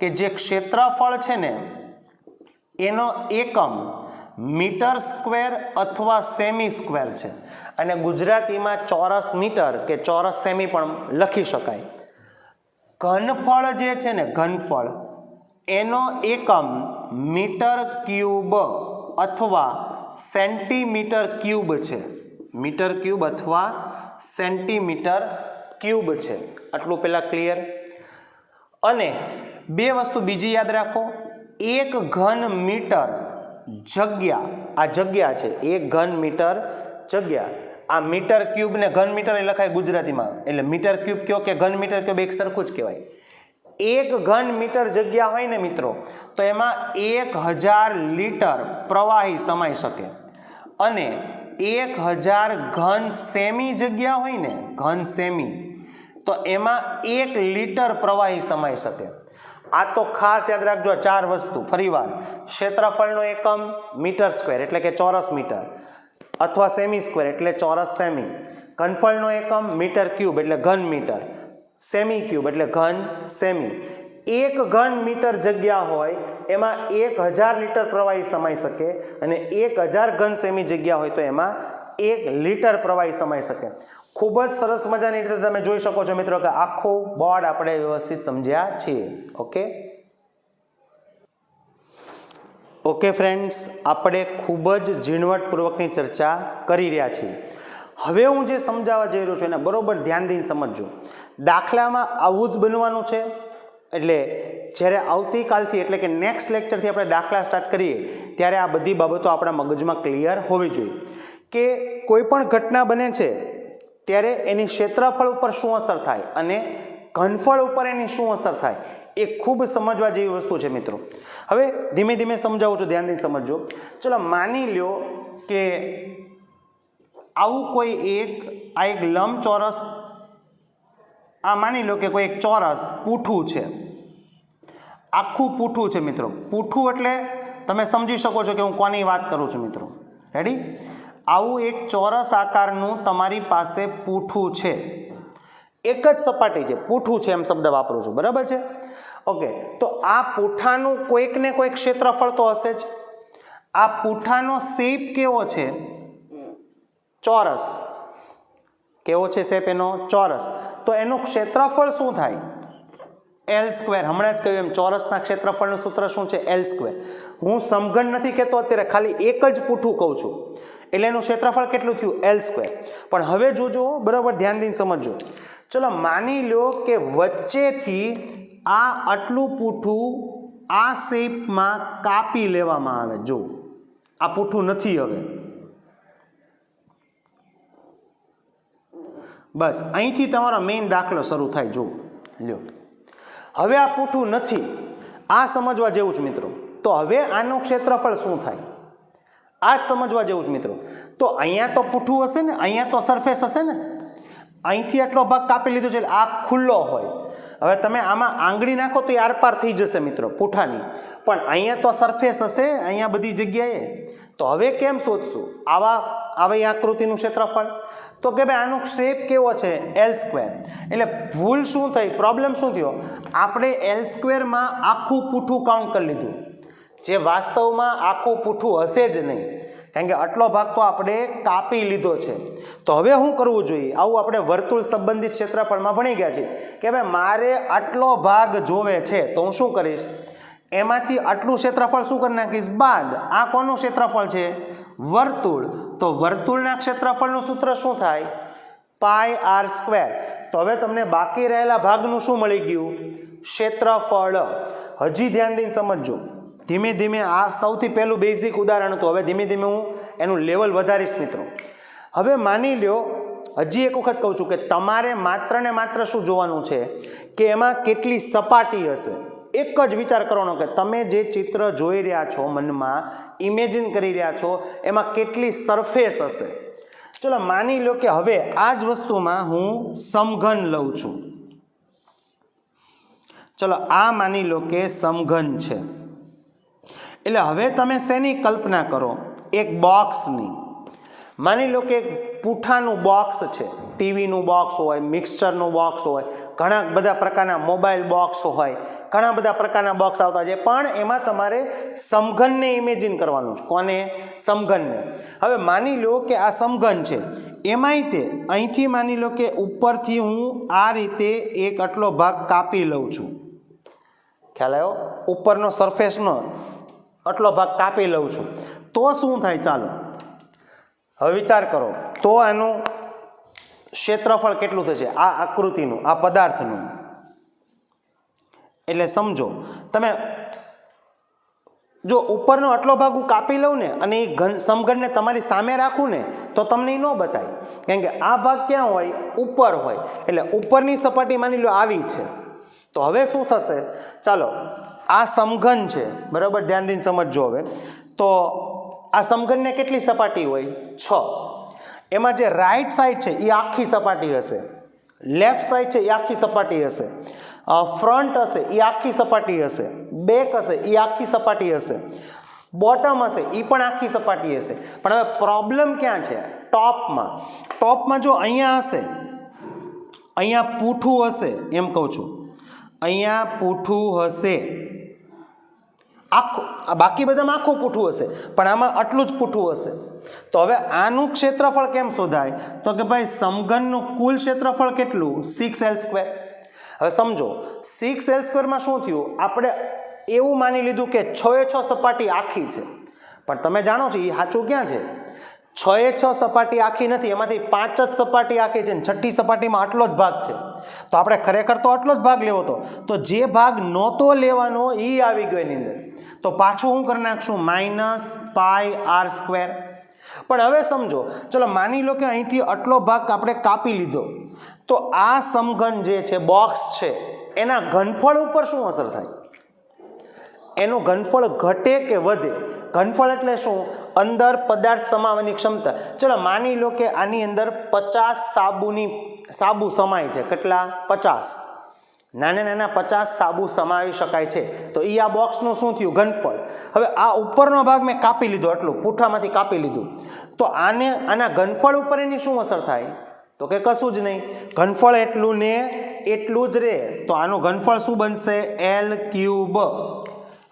કે જે ક્ષેત્રફળ છે ને એનો એકમ મીટર સ્ક્વેર અથવા સેમી સ્ક્વેર છે, અને ગુજરાતીમાં ચોરસ મીટર કે ચોરસ સેમી પણ લખી શકાય. ઘનફળ જે છે ને, ઘનફળ એનો એકમ મીટર ક્યુબ અથવા સેન્ટીમીટર ક્યુબ છે. મીટર ક્યુબ અથવા સેન્ટીમીટર ક્યુબ છે. આટલું પહેલાં ક્લિયર. અને 2 વસ્તુ બીજી યાદ રાખો. 1 ઘન મીટર જગ્યા, આ જગ્યા છે, 1 ઘન મીટર જગ્યા, આ મીટર ક્યુબ ને ઘન મીટર એ લખાય ગુજરાતીમાં, એટલે મીટર ક્યુબ કયો કે ઘન મીટર કયો એક સરખું જ કહેવાય. 1 ઘન મીટર જગ્યા હોય ને મિત્રો તો એમાં 1000 લીટર પ્રવાહી સમાઈ શકે, અને 1000 ઘન સેમી જગ્યા હોય ને, ઘન સેમી, તો એમાં 1 લીટર પ્રવાહી સમાઈ શકે. આ તો ખાસ યાદ રાખજો 4 વસ્તુ. ફરીવાર, ક્ષેત્રફળનો એકમ મીટર સ્ક્વેર એટલે કે ચોરસ મીટર, અથવા સેમી સ્ક્વેર એટલે ચોરસ સેમી. ઘનફળનો એકમ મીટર ક્યુબ એટલે ઘન મીટર, સેમી ક્યુબ એટલે ઘન સેમી. 1 ઘન મીટર જગ્યા હોય એમાં 1000 લીટર પ્રવાહી સમાઈ શકે, અને 1000 ઘન સેમી જગ્યા હોય તો એમાં 1 લીટર પ્રવાહી સમાઈ શકે. ખૂબ જ સરસ મજાની રીતે તમે જોઈ શકો છો મિત્રો કે આખું બોર્ડ આપણે વ્યવસ્થિત સમજ્યા છીએ. ઓકે ફ્રેન્ડ્સ, આપણે ખૂબ જ ઝીણવટપૂર્વકની ચર્ચા કરી રહ્યા છીએ. હવે હું જે સમજાવવા જઈ રહ્યો છું એને બરોબર ધ્યાન દઈને સમજજો. દાખલામાં આવું જ બનવાનું છે, એટલે જ્યારે આવતીકાલથી એટલે કે નેક્સ્ટ લેક્ચરથી આપણે દાખલા સ્ટાર્ટ કરીએ ત્યારે આ બધી બાબતો આપણા મગજમાં ક્લિયર હોવી જોઈએ કે કોઈ પણ ઘટના બને છે ત્યારે એની ક્ષેત્રફળ ઉપર શું અસર થાય અને ઘનફળ ઉપર એની શું અસર થાય, એ ખૂબ સમજવા જેવી વસ્તુ છે મિત્રો. હવે ધીમે ધીમે સમજાવું છું, ધ્યાન દઈને સમજજો. ચલો માની લ્યો કે આવું કોઈ એક લંબચોરસ, આ માની લો કે કોઈ એક ચોરસ પૂઠું છે, આખું પૂઠું છે મિત્રો. પૂઠું એટલે તમે સમજી શકો છો કે હું કોની વાત કરું છું મિત્રો. રેડી? આવું એક ચોરસ આકારનું તમારી પાસે પૂઠું છે, એક જ સપાટી છે, પૂઠું છે એમ શબ્દ વાપરું છું, બરાબર છે? ઓકે, તો આ પૂઠાનું કોઈક ને કોઈક ક્ષેત્રફળ તો હશે જ. આ પૂઠાનો શેપ કેવો છે? ચોરસ. કેવો છે શેપ એનો? ચોરસ. તો એનું ક્ષેત્રફળ શું થાય? L square. હમણાં જ કહ્યું એમ ચોરસના ક્ષેત્રફળનું સૂત્ર શું છે? L square. હું સમઘન નથી કહેતો અત્યારે, ખાલી એક જ પૂઠું કહું છું, એટલે એનું ક્ષેત્રફળ કેટલું થયું? L square. પણ હવે જોજો, બરાબર ધ્યાન દઈને સમજજો. ચલો માની લો કે વચ્ચેથી આ આટલું પૂઠું આ શેપમાં કાપી લેવામાં આવે. જો આ પૂઠું નથી, હવે બસ અહીંથી તમારો મેઇન દાખલો શરૂ થાય. જો લ્યો, હવે આ પૂઠું નથી, આ સમજવા જેવું છે મિત્રો. તો હવે આનું ક્ષેત્રફળ શું થાય? આ જ સમજવા જેવું છે મિત્રો. તો અહીંયા તો પૂઠું હશે ને, અહીંયા તો સરફેસ હશે ને. અહીંથી આટલો ભાગ કાપી લીધો છે એટલે આ ખુલ્લો હોય. હવે તમે આમાં આંગળી નાખો તો એ આરપાર થઈ જશે મિત્રો પૂઠાની, પણ અહીંયા તો સરફેસ હશે, અહીંયા બધી જગ્યાએ. તો હવે કેમ શોધશું આવી આકૃતિનું ક્ષેત્રફળ? તો કે ભાઈ આનો શેપ કેવો છે? L square. એટલે ભૂલ શું થઈ? પ્રોબ્લેમ શું થયો? આપણે L સ્ક્વેરમાં આખું પૂઠું કાઉન્ટ કરી લીધું, જે વાસ્તવમાં આખું પૂઠું હશે જ નહીં, કારણ કે આટલો ભાગ તો આપણે કાપી લીધો છે. તો હવે શું કરવું જોઈએ? આવું આપણે વર્તુળ સંબંધિત ક્ષેત્રફળમાં ભણી ગયા છીએ કે ભાઈ મારે આટલો ભાગ જોવે છે, તો હું શું કરીશ? એમાંથી આટલું ક્ષેત્રફળ શું કરી નાખીશ? બાદ. આ કોનું ક્ષેત્રફળ છે? વર્તુળ. તો વર્તુળના ક્ષેત્રફળનું સૂત્ર શું થાય? પાઈ r સ્ક્વેર. તો હવે તમને બાકી રહેલા ભાગનું શું મળી ગયું? ક્ષેત્રફળ. હજી ધ્યાન દઈને સમજજો. ધીમે ધીમે આ સૌથી પહેલું બેઝિક ઉદાહરણ હતું. હવે ધીમે ધીમે હું એનું લેવલ વધારીશ મિત્રો. હવે માની લ્યો, હજી એક વખત કહું છું કે તમારે માત્ર ને માત્ર શું જોવાનું છે કે એમાં કેટલી સપાટી હશે. એક જ વિચાર કરવાનો કે તમે જે ચિત્ર જોઈ રહ્યા છો, મનમાં ઇમેજિન કરી રહ્યા છો, એમાં કેટલી સરફેસ હશે. ચલો માની લો કે હવે આ જ વસ્તુમાં હું સમઘન લઉં છું. ચલો આ માની લો કે સમઘન છે. એટલે હવે તમે શેની કલ્પના કરો? એક બોક્સની. માની લો કે એક પૂઠાનું બોક્સ છે, ટીવીનું બોક્સ હોય, મિક્સચરનું બોક્સ હોય, ઘણા બધા પ્રકારના મોબાઈલ બોક્સ હોય, ઘણા બધા પ્રકારના બોક્સ આવતા છે, પણ એમાં તમારે સમઘનને ઇમેજિન કરવાનું છે. કોને? સમઘનને. હવે માની લો કે આ સમઘન છે, એમાંય તે અહીંથી માની લો કે ઉપરથી હું આ રીતે એક આટલો ભાગ કાપી લઉં છું. ખ્યાલ આવ્યો? ઉપરનો સરફેસનો આટલો ભાગ કાપી લઉં છું, તો શું થાય? ચાલો હવે વિચાર કરો. તો આનું ક્ષેત્રફળ કેટલું થશે? આ આકૃતિનું, આ પદાર્થનું. એટલે સમજો તમે, જો ઉપરનો આટલો ભાગ હું કાપી લઉં ને અને એ સમઘનને તમારી સામે રાખું ને તો તમને ન બતાય, કારણ કે આ ભાગ ક્યાં હોય? ઉપર હોય. એટલે ઉપરની સપાટી માની લો આવી છે. તો હવે શું થશે? ચાલો, આ સમઘન છે, બરાબર, ધ્યાન દઈને સમજજો. હવે તો આ સમઘનને કેટલી સપાટી હોય? 6. એમાં જે રાઈટ સાઈડ છે એ આખી સપાટી હશે, લેફ્ટ સાઈડ છે એ આખી સપાટી હશે, ફ્રન્ટ હશે એ આખી સપાટી હશે, બેક હશે એ આખી સપાટી હશે, બોટમ હશે એ પણ આખી સપાટી હશે. પણ હવે પ્રોબ્લેમ ક્યાં છે? ટોપમાં. ટોપમાં જો અહીંયા હશે, અહીંયા પૂઠું હશે, એમ કહું છું, અહીંયા પૂઠું હશે આખું, બાકી બધામાં આખું પૂઠું હશે, પણ આમાં આટલું જ પૂઠું હશે. તો હવે આનું ક્ષેત્રફળ કેમ શોધાય? તો કે ભાઈ સમઘનનું કુલ ક્ષેત્રફળ કેટલું? 6l². હવે સમજો 6l² માં શું થયું? આપણે એવું માની લીધું કે 6 સપાટી આખી છે, પણ તમે જાણો છો એ સાચું ક્યાં છે? 6 સપાટી આખી નથી, એમાંથી 5 જ સપાટી આખી છે, છઠ્ઠી સપાટીમાં આટલો જ ભાગ છે. તો આપણે ખરેખર તો આટલો જ ભાગ લેવો હતો, તો જે ભાગ નહોતો લેવાનો એ આવી ગયો એની અંદર. તો પાછું શું કરી નાખશું? -πr². પણ હવે સમજો, ચલો માની લો કે અહીંથી આટલો ભાગ આપણે કાપી લીધો, તો આ સમઘન જે છે, બોક્સ છે, એના ઘનફળ ઉપર શું અસર થાય? એનું ઘનફળ ઘટે કે વધે? ઘનફળ એટલે શું? અંદર પદાર્થ સમાવવાની ક્ષમતા. ચલો માની લો કે આની અંદર 50 સાબુ સમાય છે. કેટલા? 50. નાના નાના 50 સાબુ સમાવી શકાય છે. તો એ આ બોક્સનું શું થયું? ઘનફળ. હવે આ ઉપરનો ભાગ મેં કાપી લીધો, આટલું પૂઠામાંથી કાપી લીધું, તો આના ઘનફળ ઉપર એની શું અસર થાય? તો કે કશું જ નહીં, ઘનફળ એટલું ને એટલું જ રહે. તો આનું ઘનફળ શું બનશે? l³.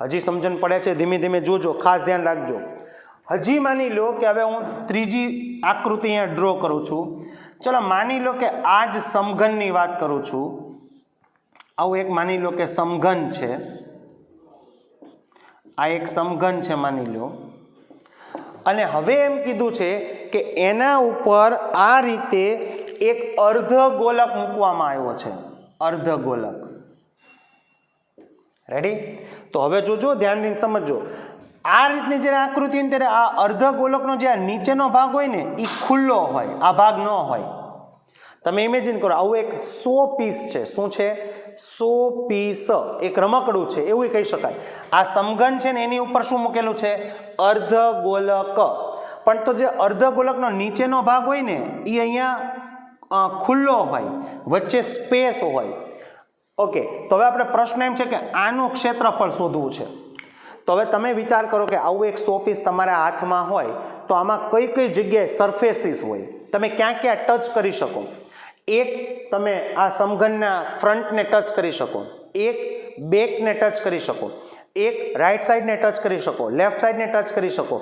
હજી સમજણ પડે છે? ધીમે ધીમે જોજો, ખાસ ધ્યાન રાખજો. હજી માની લો કે હવે હું ત્રીજી આકૃતિ અહીંયા ડ્રો કરું છું. ચલો માની લો કે આ જ સમઘનની વાત કરું છું. આવું એક માની લો કે સમઘન છે, આ એક સમઘન છે માની લો, અને હવે એમ કીધું છે કે એના ઉપર આ રીતે એક અર્ધગોલક મૂકવામાં આવ્યો છે. અર્ધગોલક. રેડી? તો હવે જોજો, ધ્યાન દઈને સમજજો. આ રીતની જ્યારે આકૃતિ હોય ને ત્યારે આ અર્ધગોલકનો જે નીચેનો ભાગ હોય ને એ ખુલ્લો હોય, આ ભાગ ન હોય. તમે ઇમેજિન કરો, આવું એક 100 પીસ છે. શું છે? 100 પીસ, એક રમકડું છે એવું કહી શકાય. આ સમઘન છે ને એની ઉપર શું મૂકેલું છે? અર્ધગોલક. પણ તો જે અર્ધગોલકનો નીચેનો ભાગ હોય ને એ અહીંયા ખુલ્લો હોય, વચ્ચે સ્પેસ હોય. ઓકે, તો હવે આપણે પ્રશ્ન એમ છે કે આનું ક્ષેત્રફળ શોધવું છે. તો હવે તમે વિચાર કરો કે આવું એક 100 પીસ તમારા હાથમાં હોય તો આમાં કઈ કઈ જગ્યાએ સરફેસીસ હોય, તમે ક્યાં ક્યાં ટચ કરી શકો? એક, તમે આ સમઘનના ફ્રન્ટને ટચ કરી શકો, એક બેકને ટચ કરી શકો, એક રાઈટ સાઈડને ટચ કરી શકો, લેફ્ટ સાઈડને ટચ કરી શકો,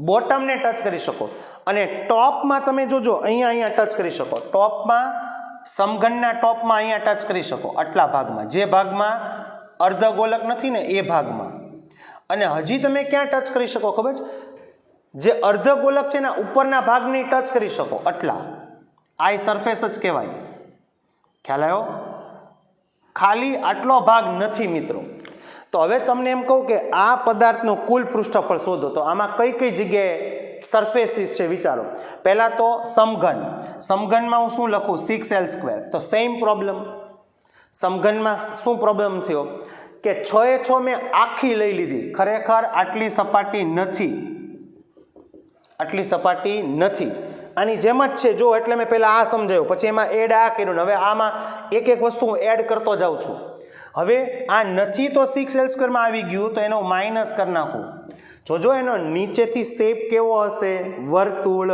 બોટમને ટચ કરી શકો, અને ટોપમાં તમે જોજો અહીંયા ટચ કરી શકો. ટોપમાં, સમઘનના ટોપમાં અહીંયા ટચ કરી શકો, આટલા ભાગમાં, જે ભાગમાં અર્ધગોલક નથી ને એ ભાગમાં. અને હજી તમે ક્યાં ટચ કરી શકો ખબર છે? જે અર્ધગોલક છે ને ઉપરના ભાગને ટચ કરી શકો, આટલા. આ સરફેસ જ કહેવાય. ખ્યાલ આવ્યો? ખાલી આટલો ભાગ નથી મિત્રો. તો હવે તમને એમ કહું કે આ પદાર્થનું કુલ પૃષ્ઠફળ શોધો, તો આમાં કઈ કઈ જગ્યાએ સરફેસીસ છે વિચારો. પહેલા તો સમઘન. સમઘનમાં હું શું લખું? 6l². તો સેમ પ્રોબ્લેમ. સમઘનમાં શું પ્રોબ્લેમ થયો કે 6 મેં આખી લઈ લીધી, ખરેખર આટલી સપાટી નથી, આટલી સપાટી નથી, આની જેમ જ છે જો. એટલે મેં પહેલા આ સમજાયું, પછી એમાં એડ આ કર્યું, હવે આમાં એક એક વસ્તુ હું એડ કરતો જાઉં છું. હવે આ નથી તો 6l² માં આવી ગયું, તો એનો માઇનસ કરી નાખું. જોજો એનો નીચેથી શેપ કેવો હશે? વર્તુળ,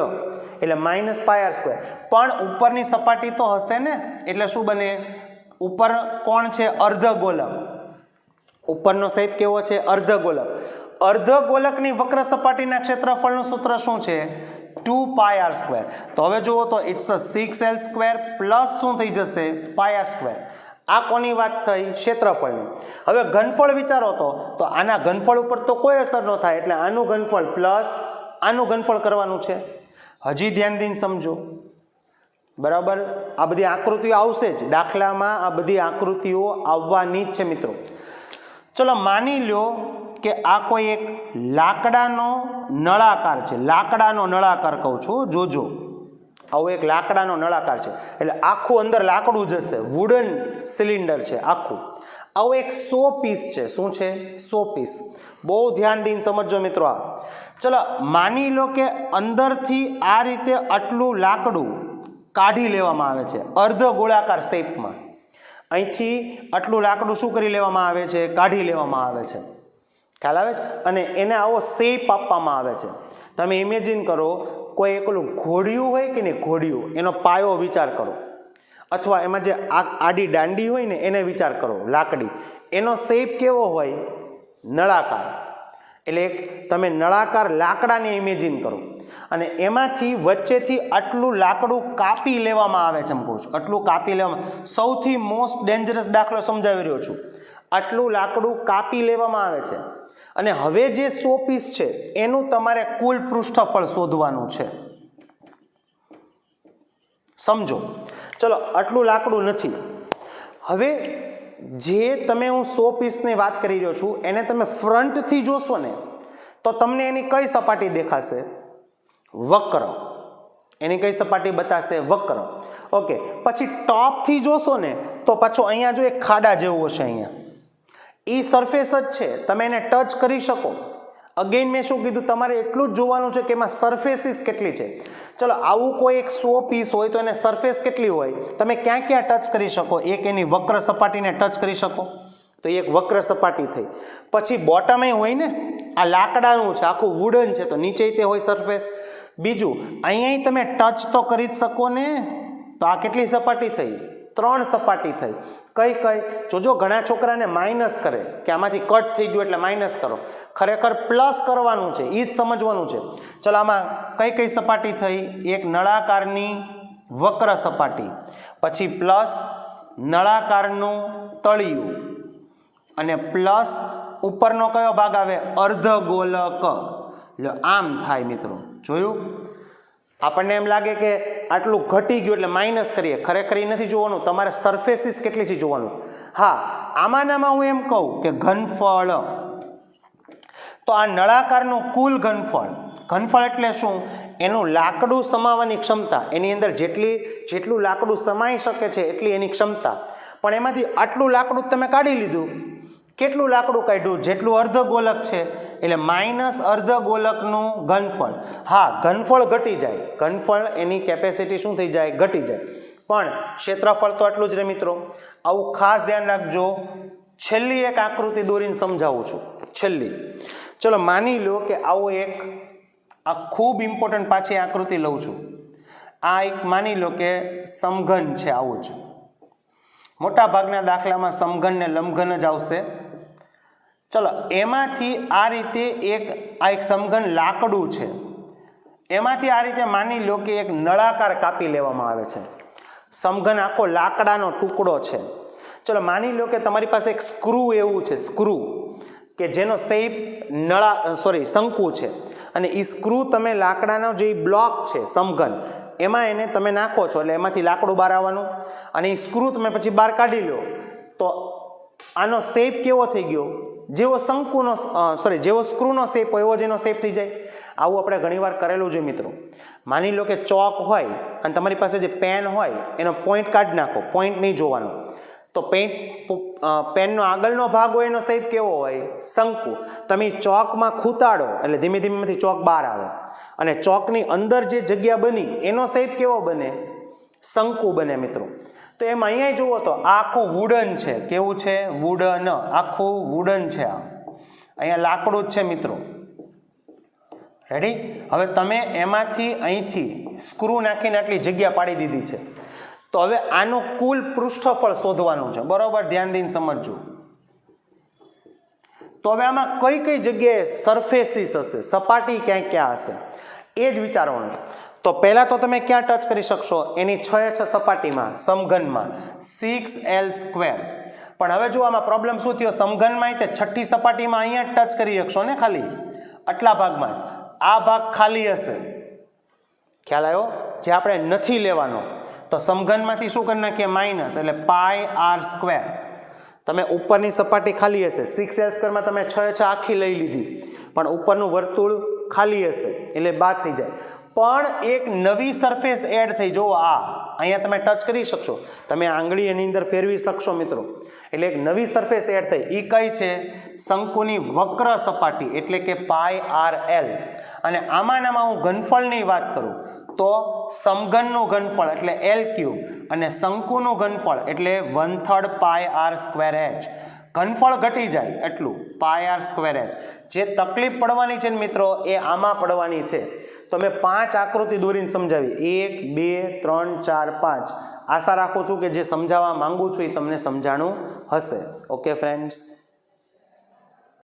એટલે -πr². પણ ઉપરની સપાટી તો હશે ને, એટલે શું બને? ઉપર કોણ છે? અર્ધગોલક. ઉપરનો શેપ કેવો છે? અર્ધગોલક. અર્ધગોલકની વક્ર સપાટીના ક્ષેત્રફળનું સૂત્ર શું છે? 2πr². તો હવે જુઓ તો ઇટ્સ 6l² પ્લસ શું થઈ જશે? πr². આ કોની વાત થઈ? ક્ષેત્રફળની. હવે ઘનફળ વિચારો તો આના ઘનફળ ઉપર તો કોઈ અસર ન થાય, એટલે આનું ઘનફળ પ્લસ આનું ઘનફળ કરવાનું છે. હજી ધ્યાન દઈને સમજો, બરાબર? આ બધી આકૃતિઓ આવશે જ દાખલામાં, આ બધી આકૃતિઓ આવવાની જ છે મિત્રો. ચલો માની લો કે આ કોઈ એક લાકડાનો નળાકાર છે, લાકડાનો નળાકાર કહું છું, જોજો આવો એક લાકડાનો નળાકાર છે એટલે આખું અંદર લાકડું જ હશે, વુડન સિલિન્ડર છે આખું. આવો એક 100 પીસ છે. શું છે? 100 પીસ. બહુ ધ્યાન દઈને સમજો મિત્રો. આ ચલો માની લો કે અંદરથી આ રીતે આટલું લાકડું કાઢી લેવામાં આવે છે અર્ધ ગોળાકાર શેપમાં. અહીંથી આટલું લાકડું શું કરી લેવામાં આવે છે? કાઢી લેવામાં આવે છે. ખ્યાલ આવે છે? અને એને આવો શેપ આપવામાં આવે છે. તમે ઇમેજિન કરો કોઈ એકલું ઘોડિયું હોય કે નહીં, ઘોડિયું એનો પાયો વિચાર કરો, અથવા એમાં જે આડી દાંડી હોય ને એને વિચાર કરો, લાકડી, એનો શેપ કેવો હોય? નળાકાર. એટલે એક તમે નળાકાર લાકડાને ઇમેજિન કરો અને એમાંથી વચ્ચેથી આટલું લાકડું કાપી લેવામાં આવે છે. એમ કહું છું આટલું કાપી લેવામાં. સૌથી મોસ્ટ ડેન્જરસ દાખલો સમજાવી રહ્યો છું. આટલું લાકડું કાપી લેવામાં આવે છે અને હવે જે 100 પીસ છે એનું તમારે કુલ પૃષ્ઠફળ શોધવાનું છે. સમજો. ચલો આટલું લાકડું નથી. હવે જે તમે હું 100 પીસની વાત કરી રહ્યો છું એને તમે ફ્રન્ટથી જોશો ને તો તમને એની કઈ સપાટી દેખાશે? વક્ર. એની કઈ સપાટી બતાશે? વક્ર. ઓકે. પછી ટોપથી જોશો ને તો પાછો અહીંયા જો એક ખાડા જેવું હશે, અહીંયા એ સરફેસ જ છે, તમે એને ટચ કરી શકો. અગેન મેં શું કીધું? તમારે એટલું જ જોવાનું છે કે એમાં સરફેસીસ કેટલી છે. ચલો આવું કોઈ એક 100 પીસ હોય તો એને સરફેસ કેટલી હોય? તમે ક્યાં ક્યાં ટચ કરી શકો? એક એની વક્ર સપાટીને ટચ કરી શકો તો એક વક્ર સપાટી થઈ. પછી બોટમે હોય ને, આ લાકડાનું છે, આખું વુડન છે તો નીચે તે હોય સરફેસ. બીજું અહીંયા તમે ટચ તો કરી જ શકો ને, તો આ કેટલી સપાટી થઈ? 3 સપાટી થઈ. કઈ કઈ? જોજો ઘણા છોકરાને માઇનસ કરે કે આમાંથી કટ થઈ ગયું એટલે માઇનસ કરો. ખરેખર પ્લસ કરવાનું છે, એ જ સમજવાનું છે. ચલો આમાં કઈ કઈ સપાટી થઈ? એક નળાકારની વક્ર સપાટી, પછી પ્લસ નળાકારનું તળિયું અને પ્લસ ઉપરનો કયો ભાગ આવે? અર્ધગોલક. એટલે આમ થાય મિત્રો. જોયું? આપણને એમ લાગે કે આટલું ઘટી ગયું એટલે માઇનસ કરીએ, ખરેખર એ નથી જોવાનું. તમારે સરફેસીસ કેટલી છે જોવાનું. હા, આમાંનામાં હું એમ કહું કે ઘનફળ, તો આ નળાકારનું કુલ ઘનફળ. ઘનફળ એટલે શું? એનું લાકડું સમાવવાની ક્ષમતા, એની અંદર જેટલું લાકડું સમાઈ શકે છે એટલી એની ક્ષમતા. પણ એમાંથી આટલું લાકડું તમે કાઢી લીધું. કેટલું લાકડું કાઢ્યું? જેટલું અર્ધગોલક છે, એટલે માઇનસ અર્ધગોલકનું ઘનફળ. હા, ઘનફળ ઘટી જાય, ઘનફળ એની કેપેસિટી શું થઈ જાય? ઘટી જાય. પણ ક્ષેત્રફળ તો આટલું જ રહે મિત્રો. આવું ખાસ ધ્યાન રાખજો. છેલ્લી એક આકૃતિ દોરીને સમજાવું છું. છેલ્લી. ચલો માની લો કે આવો એક, આ ખૂબ ઇમ્પોર્ટન્ટ પાછી આકૃતિ લઉં છું. આ એક માની લો કે સમઘન છે, આવું જ. મોટા ભાગના દાખલામાં સમઘન ને લંબઘન જ આવશે. ચલો એમાંથી આ રીતે આ એક સમઘન લાકડું છે, એમાંથી આ રીતે માની લો કે એક નળાકાર કાપી લેવામાં આવે છે. સમઘન આખો લાકડાનો ટુકડો છે. ચલો માની લો કે તમારી પાસે એક સ્ક્રૂ એવું છે, સ્ક્રૂ કે જેનો શેપ શંકુ છે અને એ સ્ક્રૂ તમે લાકડાનો જે બ્લોક છે સમઘન એમાં એને તમે નાખો છો એટલે એમાંથી લાકડું બહાર આવવાનું અને એ સ્ક્રૂ તમે પછી બહાર કાઢી લો તો આનો શેપ કેવો થઈ ગયો? જેવો શંકુનો જેવો સ્ક્રૂનો શેપ હોય એવો જ એનો શેપ થઈ જાય. આવું આપણે ઘણીવાર કરેલું છે મિત્રો. માની લો કે ચોક હોય અને તમારી પાસે જે પેન હોય એનો પોઈન્ટ કાઢી નાખો, પોઈન્ટ નહીં જોવાનો. તો પેનનો આગળનો ભાગ હોય એનો શેપ કેવો હોય? શંકુ. તમે ચોકમાં ખૂતાડો એટલે ધીમે ધીમેથી ચોક બહાર આવે અને ચોકની અંદર જે જગ્યા બની એનો શેપ કેવો બને? શંકુ બને મિત્રો. તો એમ અહીંયા જુઓ તો આ આખું વુડન છે. કેવું છે? વુડન. આખું વુડન છે. આ અહીંયા લાકડું જ છે મિત્રો. રેડી? હવે તમે એમાંથી અહીંથી સ્ક્રૂ નાખીને આટલી જગ્યા પાડી દીધી છે. તો હવે આનું કુલ પૃષ્ઠફળ શોધવાનું છે. બરોબર? ધ્યાન દઈને સમજજો. તો હવે આમાં કઈ કઈ જગ્યાએ સરફેસીસ હશે, સપાટી ક્યાં ક્યાં હશે એ જ વિચારવાનું છે. તો પહેલા તો તમે ક્યાં ટચ કરી શકશો? એની 6 સપાટીમાં, સમઘનમાં 6l². પણ હવે જો આમાં પ્રોબ્લેમ શું થયો? સમઘનમાં તે 6ઠ્ઠી સપાટીમાં અહીંયા ટચ કરી શકશો ને, ખાલી આટલા ભાગમાં જ. આ ભાગ ખાલી હશે. ખ્યાલ આવ્યો? જે આપણે નથી લેવાનો. તો સમઘનમાંથી શું કરી નાખીએ? માઇનસ, એટલે πr². તમે ઉપરની સપાટી ખાલી હશે 6 માં તમે 6 આખી લઈ લીધી પણ ઉપરનું વર્તુળ ખાલી હશે એટલે બાદ થઈ જાય. પણ એક નવી સરફેસ એડ થઈ. જો અહીંયા તમે ટચ કરી શકશો, તમે આંગળી એની અંદર ફેરવી શકશો મિત્રો. એટલે એક નવી સરફેસ એડ થઈ. એ કઈ છે? શંકુની વક્ર સપાટી એટલે કે πrl. અને આમાં હું ઘનફળની વાત કરું તો સમઘનનું ઘનફળ એટલે L³ અને શંકુનું ઘનફળ એટલે 1/3 πr²h. ઘનફળ ઘટી જાય એટલું πr²h. જે તકલીફ પડવાની છે ને મિત્રો એ આમાં પડવાની છે. તો મેં 5 આકૃતિ દોરીને સમજાવી, 1 2 3 4 5. આશા રાખું છું કે જે સમજાવવા માંગુ છું એ તમને સમજાણું હશે. Okay friends.